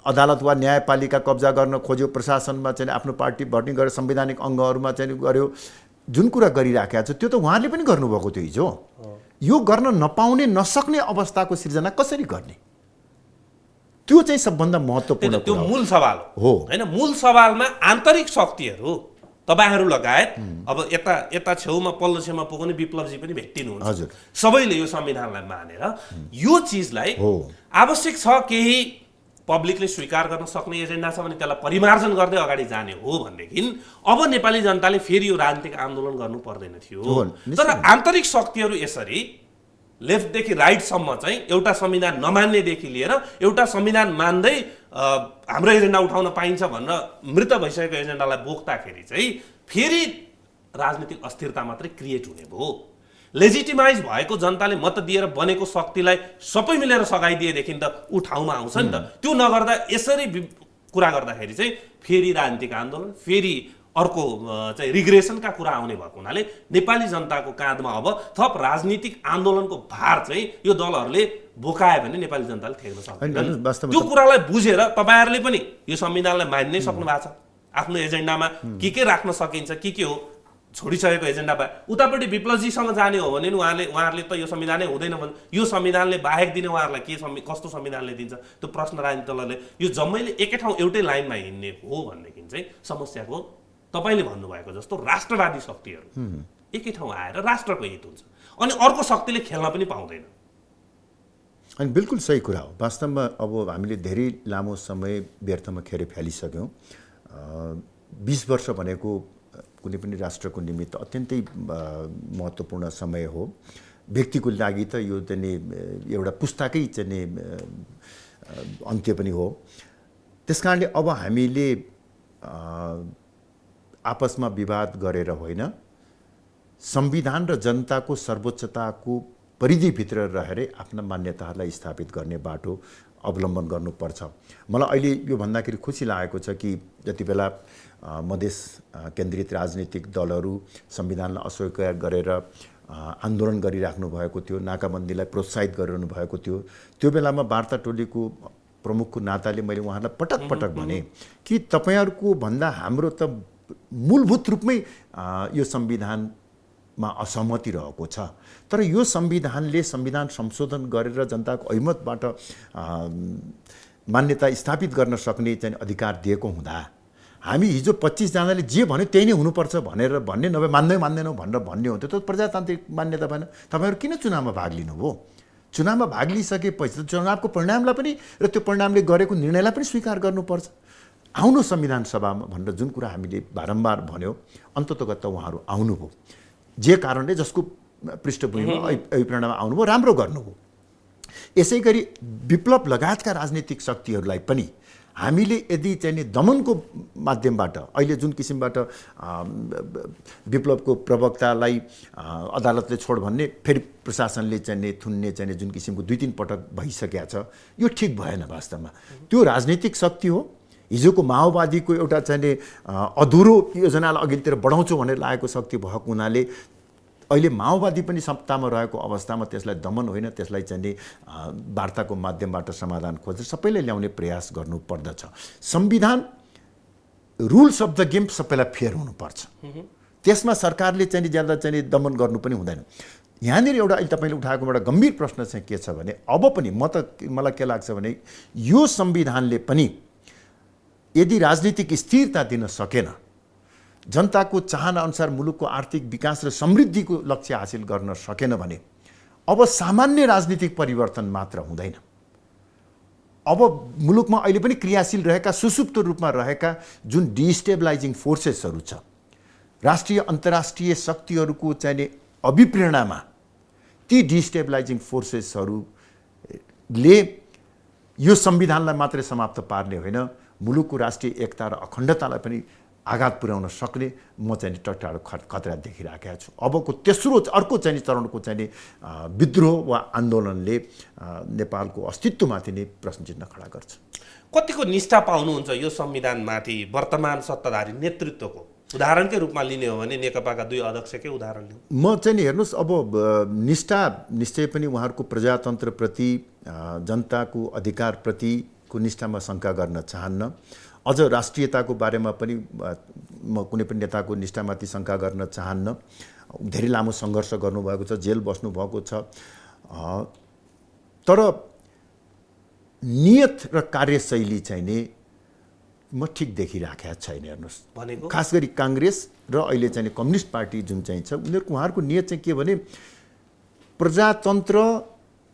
अदालत वा न्यायपालिका कब्जा गर्न खोज्यो, प्रशासनमा चाहिँ आफ्नो पार्टी भर्ती गरेर संवैधानिक अङ्गहरूमा चाहिँ गर्यो, जुन कुरा गरिराखेको छ त्यो त उहाँहरूले पनि गर्नुभएको थियो हिजो। यो गर्न नपाउने नसक्ने अवस्थाको सिर्जना कसरी गर्ने, त्यो चाहिँ सबभन्दा महत्त्वपूर्ण त्यो मूल सवाल हो हैन। मूल सवालमा आन्तरिक शक्तिहरू तपाईहरू लगायत अब यता छेउमा पल्लो छेउमा पुग्ने विप्लवजी पनि भेटिनुहुन्छ। हजुर, सबैले यो संविधानलाई मानेर यो चिजलाई आवश्यक छ केही पब्लिकले स्वीकार गर्न सक्ने एजेन्डा छ भने त्यसलाई परिमार्जन गर्दै अगाडि जाने हो भनेदेखि अब नेपाली जनताले फेरि यो राजनीतिक आन्दोलन गर्नु पर्दैन थियो। तर आन्तरिक शक्तिहरू यसरी लेफ्टदेखि राइटसम्म चाहिँ एउटा संविधान नमान्नेदेखि लिएर एउटा संविधान मान्दै हाम्रो एजेन्डा उठाउन पाइन्छ भनेर मृत भइसकेको एजेन्डालाई बोक्दाखेरि चाहिँ फेरि राजनीतिक अस्थिरता मात्रै क्रिएट हुने भयो। लेजिटिमाइज भएको जनताले मत दिएर बनेको शक्तिलाई सबै मिलेर सघाइदिएदेखि त ऊ ठाउँमा आउँछ नि त। त्यो नगर्दा यसरी कुरा गर्दाखेरि चाहिँ फेरि राजनीतिक आन्दोलन, फेरि अर्को चाहिँ रिग्रेसनका कुरा आउने भएको हुनाले नेपाली जनताको काँधमा अब थप राजनीतिक आन्दोलनको भार चाहिँ यो दलहरूले बोकायो भने नेपाली जनताले ठेक्न सक्दैन। त्यो कुरालाई बुझेर तपाईँहरूले पनि यो संविधानलाई मान्नै सक्नु भएको छ। आफ्नो एजेन्डामा के राख्न सकिन्छ, के हो छोडिसकेको एजेन्डा पाए उतापट्टि विप्लवजीसँग जाने हो भने उहाँहरूले त यो संविधानै हुँदैन भने यो संविधानले बाहेक दिने उहाँहरूलाई के कस्तो संविधानले दिन्छ, त्यो प्रश्न राजनीतिक दलहरूले यो जम्मैले एकै ठाउँ एउटै लाइनमा हिँड्ने हो भनेदेखि चाहिँ समस्याको तपाईँले भन्नुभएको जस्तो राष्ट्रवादी शक्तिहरू एकै ठाउँ आएर राष्ट्रको हित हुन्छ अनि अर्को शक्तिले खेल्न पनि पाउँदैन। अनि बिल्कुल सही कुरा हो। वास्तवमा अब हामीले धेरै लामो समय व्यर्थमा खेर फालिसक्यौँ। 20 वर्ष भनेको कुनै पनि राष्ट्रको निमित्त अत्यन्तै महत्त्वपूर्ण समय हो। व्यक्तिको लागि त यो चाहिँ एउटा पुस्ताकै चाहिँ अन्त्य पनि हो। त्यसकारणले अब हामीले आपसमा विवाद गरेर होइन, संविधान र जनताको सर्वोच्चताको परिधिभित्र रहेर आफ्ना मान्यताहरूलाई स्थापित गर्ने बाटो अवलम्बन गर्नुपर्छ। मलाई अहिले यो भन्दाखेरि खुसी लागेको छ कि जति बेला मधेस केन्द्रित राजनीतिक दलहरू संविधानलाई अस्वीकार गरेर आन्दोलन गरिराख्नु भएको थियो, नाकाबन्दीलाई प्रोत्साहित गरिरहनु भएको थियो, त्यो बेलामा वार्ता टोलीको प्रमुखको नाताले मैले उहाँलाई पटक पटक भने कि तपाईँहरूको भन्दा हाम्रो त मूलभूत रूपमै यो संविधानमा असहमति रहेको छ, तर यो संविधानले संविधान संशोधन गरेर जनताको अभिमतबाट मान्यता स्थापित गर्न सक्ने चाहिँ अधिकार दिएको हुँदा हामी हिजो 25 जनाले जे भन्यो त्यही नै हुनुपर्छ भनेर भन्ने नभए मान्दैनौँ भनेर भन्ने हो। त्यो प्रजातान्त्रिक मान्यता भएन। तपाईँहरू किन चुनावमा भाग लिनुभयो? चुनावमा भाग लिइसकेपछि चुनावको परिणामलाई पनि र त्यो परिणामले गरेको निर्णयलाई पनि स्वीकार गर्नुपर्छ। आउनु संविधान सभामा भनेर जुन कुरा हामीले बारम्बार भन्यो, अन्ततोगत उहाँहरू आउनुभयो। जे कारणले जसको पृष्ठभूमिमा अभिप्रेरणामा आउनुभयो, राम्रो गर्नुभयो। यसै गरी विप्लव लगायतका राजनीतिक शक्तिहरूलाई पनि हामीले यदि चाहिँ दमनको माध्यमबाट अहिले जुन किसिमबाट विप्लवको प्रवक्तालाई अदालतले छोड भन्ने, फेरि प्रशासनले चाहिँ थुन्ने चाहिँ जुन किसिमको 2-3 पटक भइसकेको छ, यो ठिक भएन। वास्तवमा त्यो राजनीतिक शक्ति हो। हिजोको माओवादीको एउटा चाहिँ अधुरो योजनालाई अघिल्तिर बढाउँछु भनेर लागेको शक्ति भएको हुनाले अहिले माओवादी पनि सत्तामा रहेको अवस्थामा त्यसलाई दमन होइन, त्यसलाई चाहिँ वार्ताको माध्यमबाट समाधान खोजेर सबैले ल्याउने प्रयास गर्नुपर्दछ। संविधान रुल्स अफ द गेम सबैलाई फेयर हुनुपर्छ। त्यसमा सरकारले चाहिँ ज्यादा चाहिँ दमन गर्नु पनि हुँदैन। यहाँनिर एउटा अहिले तपाईँले उठाएको एउटा गम्भीर प्रश्न चाहिँ के छ भने अब पनि मलाई के लाग्छ भने यो संविधानले पनि यदि राजनीतिक स्थिरता दिन सकेन, जनताको चाहना अनुसार मुलुकको आर्थिक विकास र समृद्धिको लक्ष्य हासिल गर्न सकेन भने अब सामान्य राजनीतिक परिवर्तन मात्र हुँदैन। अब मुलुकमा अहिले पनि क्रियाशील रहेका, सुसुप्त रूपमा रहेका जुन डिस्टेबलाइजिङ फोर्सेसहरू छ, राष्ट्रिय अन्तर्राष्ट्रिय शक्तिहरूको चाहिँ अभिप्रेरणामा ती डिस्टेबलाइजिङ फोर्सेसहरूले यो संविधानलाई मात्रै समाप्त पार्ने होइन, मुलुकको राष्ट्रिय एकता र अखण्डतालाई पनि आघात पुर्याउन सक्ने म चाहिँ टट्टाडो खतरा देखिराखेको छु। अबको अर्को चरणको चाहिँ विद्रोह वा आन्दोलनले नेपालको अस्तित्वमाथि नै प्रश्न चिन्ह खडा गर्छ। कतिको निष्ठा पाउनुहुन्छ यो संविधानमाथि वर्तमान सत्ताधारी नेतृत्वको? उदाहरणकै रूपमा लिने हो भने नेकपाका 2 अध्यक्षकै उदाहरण लिउँ। म चाहिँ नि हेर्नुहोस्, अब निष्ठा निश्चय पनि उहाँहरूको प्रजातन्त्रप्रति, जनताको अधिकारप्रतिको निष्ठामा शङ्का गर्न चाहन्न। अझ राष्ट्रियताको बारेमा पनि म कुनै पनि नेताको निष्ठामाथि शङ्का गर्न चाहन्न। धेरै लामो सङ्घर्ष गर्नुभएको छ, जेल बस्नुभएको छ, तर नियत र कार्यशैली चाहिँ नि म ठिक देखिराखेको छैन। हेर्नुहोस्, भनेको खास गरी काङ्ग्रेस र अहिले चाहिँ कम्युनिस्ट पार्टी जुन चाहिँ छ, उहाँहरूको नियत चाहिँ के भने प्रजातन्त्र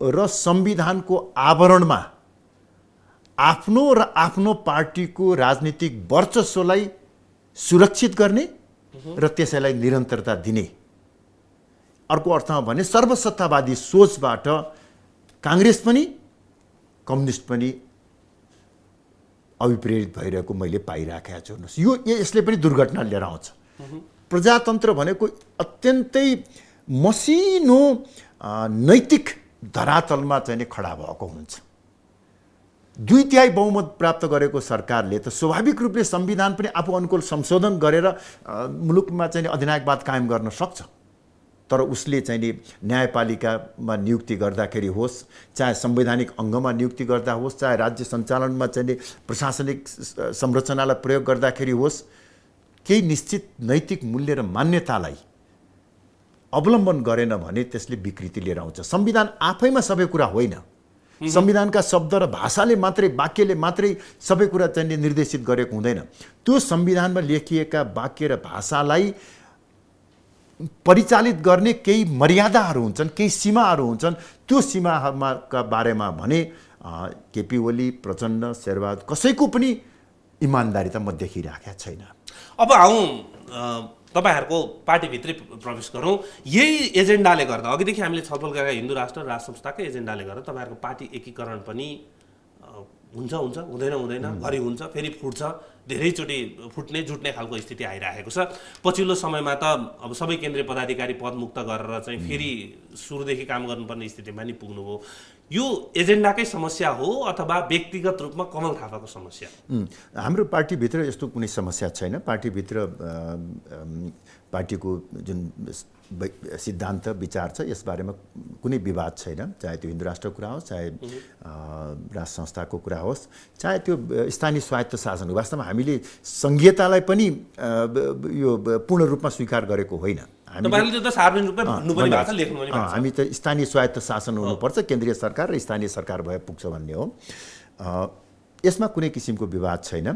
र संविधानको आवरणमा आफ्नो र आफ्नो पार्टीको राजनीतिक वर्चस्वलाई सुरक्षित गर्ने र त्यसैलाई निरन्तरता दिने। अर्को अर्थमा भने सर्वसत्तावादी सोचबाट काङ्ग्रेस पनि कम्युनिस्ट पनि अभिप्रेरित भइरहेको मैले पाइराखेको छु। हेर्नुहोस्, यसले पनि दुर्घटना लिएर आउँछ। प्रजातन्त्र भनेको अत्यन्तै मसिनो नैतिक धरातलमा चाहिँ खडा भएको हुन्छ। 2/3 बहुमत प्राप्त गरेको सरकारले त स्वाभाविक रूपले संविधान पनि आफू अनुकूल संशोधन गरेर मुलुकमा चाहिँ अधिनायकवाद कायम गर्न सक्छ। तर उसले चाहिँ नि न्यायपालिकामा नियुक्ति गर्दाखेरि होस्, चाहे संवैधानिक अङ्गमा नियुक्ति गर्दा होस्, चाहे राज्य सञ्चालनमा चाहिँ नि प्रशासनिक संरचनालाई प्रयोग गर्दाखेरि होस्, केही निश्चित नैतिक मूल्य र मान्यतालाई अवलम्बन गरेन भने त्यसले विकृति लिएर आउँछ। संविधान आफैमा सबै कुरा होइन। संविधानका शब्द र भाषाले मात्रै, वाक्यले मात्रै सबै कुरा चाहिँ निर्देशित गरेको हुँदैन। त्यो संविधानमा लेखिएका वाक्य र भाषालाई परिचालित गर्ने केही मर्यादाहरू हुन्छन्, केही सीमाहरू हुन्छन्। त्यो सीमाहरूका बारेमा भने केपी ओली, प्रचण्ड, शेरबहादुर कसैको पनि इमान्दारिता म देखिराखेको छैन। अब आउँ तपाईहरूको पार्टीभित्रै प्रवेश गरौँ। यही एजेन्डाले गर्दा अघिदेखि हामीले छलफल गरेका हिन्दू राष्ट्र र राज संस्थाकै एजेन्डाले गर्दा तपाईँहरूको पार्टी एकीकरण पनि हुन्छ हुँदैन, घरि हुन्छ, फेरि फुट्छ, धेरैचोटि फुट्ने जुट्ने खालको स्थिति आइरहेको छ। पछिल्लो समयमा त अब सबै केन्द्रीय पदाधिकारी पदमुक्त गरेर चाहिँ फेरि सुरुदेखि काम गर्नुपर्ने स्थितिमा नि पुग्नुभयो। यो एजेन्डाकै समस्या हो अथवा व्यक्तिगत रूपमा कमल थापाको समस्या? हाम्रो पार्टीभित्र यस्तो कुनै समस्या छैन। पार्टीभित्र पार्टीको जुन सिद्धान्त विचार छ यसबारेमा कुनै विवाद छैन। चाहे त्यो हिन्दू राष्ट्रको कुरा होस्, चाहे राज संस्थाको कुरा होस्, चाहे त्यो स्थानीय स्वायत्त शासन हो। वास्तवमा हामीले संघीयतालाई पनि यो पूर्ण रूपमा स्वीकार गरेको होइन। हामी त स्थानीय स्वायत्त शासन हुनुपर्छ, केन्द्रीय सरकार र स्थानीय सरकार भए पुग्छ भन्ने हो। यसमा कुनै किसिमको विवाद छैन।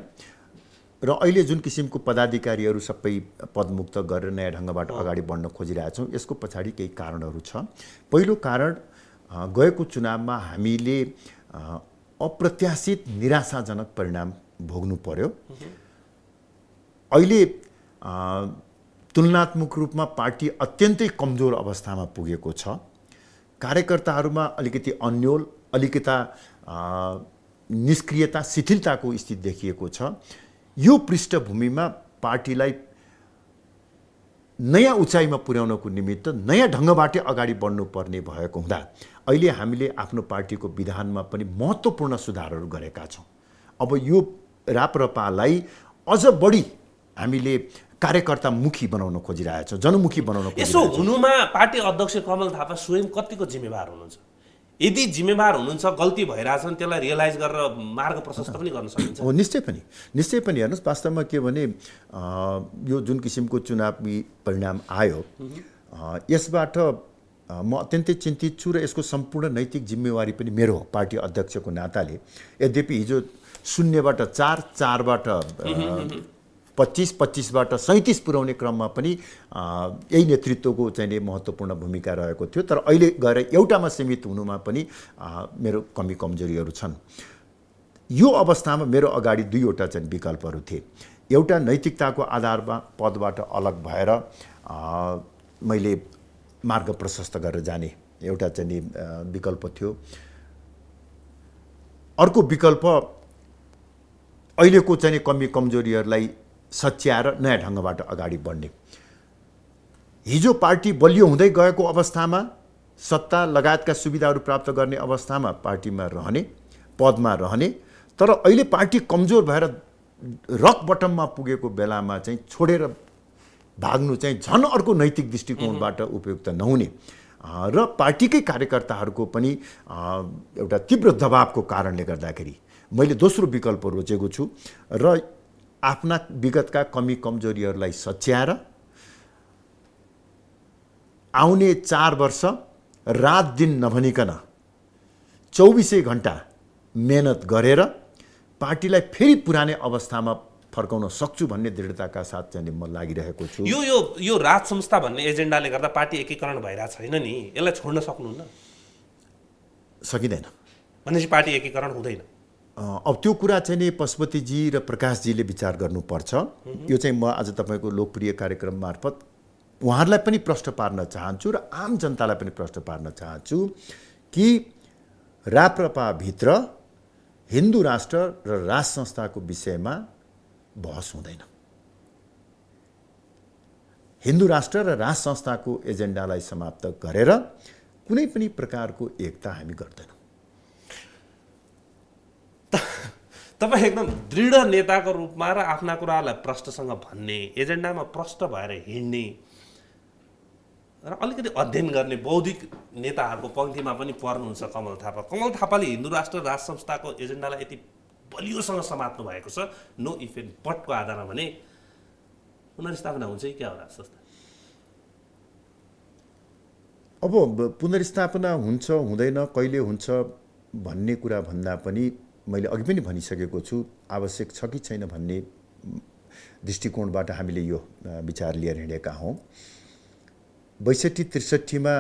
र अहिले जुन किसिमको पदाधिकारीहरू सबै पदमुक्त गरेर नयाँ ढङ्गबाट अगाडि बढ्न खोजिरहेछौँ, यसको पछाडि केही कारणहरू छ। पहिलो कारण, गएको चुनावमा हामीले अप्रत्याशित निराशाजनक परिणाम भोग्नु पर्यो। अहिले तुलनात्मक रूपमा पार्टी अत्यन्तै कमजोर अवस्थामा पुगेको छ। कार्यकर्ताहरूमा अलिकति अन्योल, अलिकता निष्क्रियता, शिथिलताको स्थिति देखिएको छ। यो पृष्ठभूमिमा पार्टीलाई नयाँ उचाइमा पुर्याउनको निमित्त नयाँ ढङ्गबाटै अगाडि बढ्नुपर्ने भएको हुँदा अहिले हामीले आफ्नो पार्टीको विधानमा पनि महत्त्वपूर्ण सुधारहरू गरेका छौँ। अब यो राप्रपालाई अझ बढी हामीले कार्यकर्तामुखी बनाउन खोजिरहेछौँ, जनमुखी बनाउन खोजिरहेछौँ। यसो हुनुमा पार्टी अध्यक्ष कमल थापा स्वयं कतिको जिम्मेवार हुनुहुन्छ? यदि जिम्मेवार हुनुहुन्छ, गल्ती भइरहेछन्, त्यसलाई रियलाइज गरेर मार्ग प्रशस्त पनि गर्न सकिन्छ? निश्चय पनि हेर्नुहोस्, वास्तवमा के भने यो जुन किसिमको चुनावी परिणाम आयो यसबाट म अत्यन्तै चिन्तित छु र यसको सम्पूर्ण नैतिक जिम्मेवारी पनि मेरो हो पार्टी अध्यक्षको नाताले। यद्यपि हिजो 0बाट 4, 4बाट 25, 25बाट 37 पुर्याउने क्रममा पनि यही नेतृत्वको चाहिँ महत्त्वपूर्ण भूमिका रहेको थियो। तर अहिले गएर एउटामा सीमित हुनुमा पनि मेरो कमी कमजोरीहरू छन्। यो अवस्थामा मेरो अगाडि 2वटा चाहिँ विकल्पहरू थिए। एउटा, नैतिकताको आधारमा पदबाट अलग भएर मैले मार्ग प्रशस्त गरेर जाने एउटा चाहिँ नि विकल्प थियो। अर्को विकल्प अहिलेको चाहिँ कमी कमजोरीहरूलाई सच्याएर नयाँ ढङ्गबाट अगाडि बढ्ने। हिजो पार्टी बलियो हुँदै गएको अवस्थामा सत्ता लगायतका सुविधाहरू प्राप्त गर्ने अवस्थामा पार्टीमा रहने, पदमा रहने, तर अहिले पार्टी कमजोर भएर रक बटममा पुगेको बेलामा चाहिँ छोडेर भाग्नु चाहिँ झन् अर्को नैतिक दृष्टिकोणबाट उपयुक्त नहुने र पार्टीकै कार्यकर्ताहरूको पनि एउटा तीव्र दबावको कारणले गर्दाखेरि मैले दोस्रो विकल्प रोजेको छु र आफ्ना विगतका कमी कमजोरीहरूलाई सच्याएर आउने 4 वर्ष रात दिन नभनिकन 24 घण्टा मेहनत गरेर पार्टीलाई फेरि पुरानै अवस्थामा फर्काउन सक्छु भन्ने दृढताका साथ चाहिँ म लागिरहेको छु। यो राज संस्था भन्ने एजेन्डाले गर्दा पार्टी एकीकरण भइरहेको छैन नि, यसलाई छोड्न सक्नुहुन्न? सकिँदैन भनेपछि पार्टी एकीकरण हुँदैन। अब त्यो कुरा चाहिँ नि पशुपतिजी र प्रकाशजीले विचार गर्नुपर्छ। यो चाहिँ म आज तपाईँको लोकप्रिय कार्यक्रम मार्फत उहाँहरूलाई पनि प्रश्न पार्न चाहन्छु र आम जनतालाई पनि प्रश्न पार्न चाहन्छु कि राप्रपाभित्र हिन्दू राष्ट्र र राज संस्थाको विषयमा बहस हुँदैन। हिन्दू राष्ट्र र राज संस्थाको एजेन्डालाई समाप्त गरेर कुनै पनि प्रकारको एकता हामी गर्दैनौँ। तपाईँ एकदम दृढ नेताको रूपमा र आफ्ना कुरालाई प्रश्नसँग भन्ने, एजेन्डामा प्रश्न भएर हिँड्ने र अलिकति अध्ययन गर्ने बौद्धिक नेताहरूको पङ्क्तिमा पनि पर्नुहुन्छ कमल थापा। कमल थापाले हिन्दू राष्ट्र राज संस्थाको एजेन्डालाई यति बलियोसँग समात्नु भएको छ, नो इफ एन्ड बटको आधारमा भने पुनर्स्थापना हुन्छ कि क्या हो राज संस्था? अब पुनर्स्थापना हुन्छ हुँदैन, कहिले हुन्छ भन्ने कुरा भन्दा पनि मैले अघि पनि भनिसकेको छु, आवश्यक छ कि छैन भन्ने दृष्टिकोणबाट हामीले यो विचार लिएर हिँडेका हौँ। 62-63मा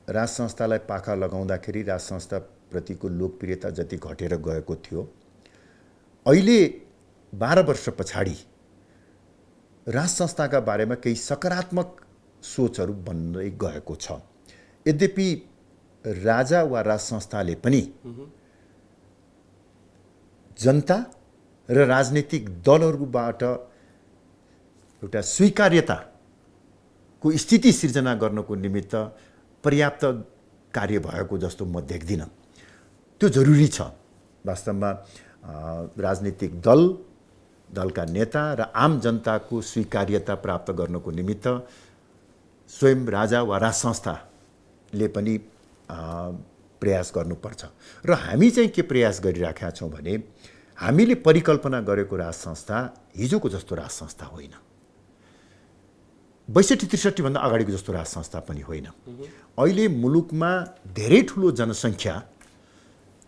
राज संस्थालाई पाखा लगाउँदाखेरि राज संस्थाप्रतिको लोकप्रियता जति घटेर गएको थियो, अहिले 12 वर्ष पछाडि राज संस्थाका बारेमा केही सकारात्मक सोचहरू बन्दै गएको छ। यद्यपि राजा वा राज संस्थाले पनि जनता र राजनीतिक दलहरूबाट एउटा स्वीकार्यताको स्थिति सिर्जना गर्नको निमित्त पर्याप्त कार्य भएको जस्तो म देख्दिनँ। त्यो जरुरी छ। वास्तवमा राजनीतिक दलका नेता र आम जनताको स्वीकार्यता प्राप्त गर्नको निमित्त स्वयं राजा वा राज संस्थाले पनि प्रयास गर्नुपर्छ। र हामी चाहिँ के प्रयास गरिराखेका छौँ भने हामीले परिकल्पना गरेको राज संस्था हिजोको जस्तो राज संस्था होइन, 62-63 भन्दा अगाडिको जस्तो राज संस्था पनि होइन। अहिले मुलुकमा धेरै ठुलो जनसङ्ख्या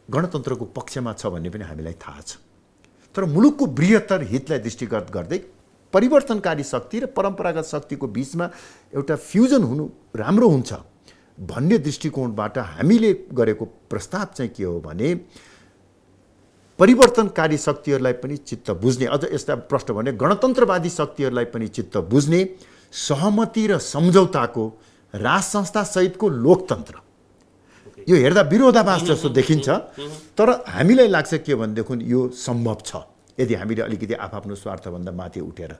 गणतन्त्रको पक्षमा छ भन्ने पनि हामीलाई थाहा छ, तर मुलुकको बृहत्तर हितलाई दृष्टिगत गर्दै परिवर्तनकारी शक्ति र परम्परागत शक्तिको बीचमा एउटा फ्युजन हुनु राम्रो हुन्छ भन्ने दृष्टिकोणबाट हामीले गरेको प्रस्ताव चाहिँ के हो भने परिवर्तनकारी शक्तिहरूलाई पनि चित्त बुझ्ने, अझ यस्ता प्रश्न भने गणतन्त्रवादी शक्तिहरूलाई पनि चित्त बुझ्ने सहमति र सम्झौताको राज संस्था सहितको लोकतन्त्र। यो हेर्दा विरोधाभास जस्तो देखिन्छ, तर हामीलाई लाग्छ के भनेदेखि यो सम्भव छ यदि हामीले अलिकति आफ्नो स्वार्थभन्दा माथि उठेर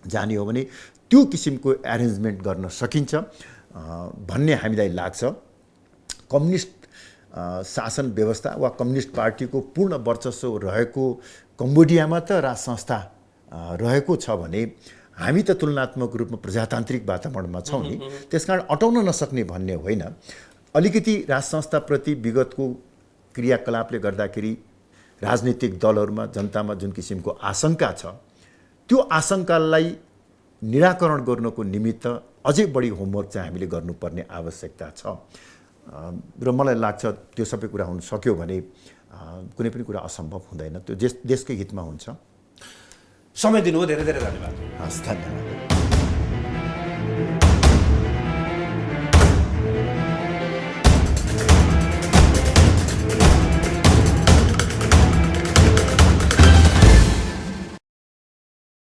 जाने हो भने त्यो किसिमको एरेन्जमेन्ट गर्न सकिन्छ भन्ने हामीलाई लाग्छ। कम्युनिस्ट शासन व्यवस्था वा कम्युनिस्ट पार्टीको पूर्ण वर्चस्व रहेको कम्बोडियामा त राज संस्था रहेको छ भने हामी त तुलनात्मक रूपमा प्रजातान्त्रिक वातावरणमा छौँ नि, त्यसकारण अटाउन नसक्ने भन्ने होइन। अलिकति राज संस्थाप्रति विगतको क्रियाकलापले गर्दाखेरि राजनीतिक दलहरूमा जनतामा जुन किसिमको आशंका छ, त्यो आशंकालाई निराकरण गर्नको निमित्त अझै बढी होमवर्क चाहिँ हामीले गर्नुपर्ने आवश्यकता छ। र मलाई लाग्छ त्यो सबै कुरा हुन सक्यो भने कुनै पनि कुरा असम्भव हुँदैन, त्यो देशकै हितमा हुन्छ। समय दिनुभयो, धेरै धेरै धन्यवाद। हस्, धन्यवाद।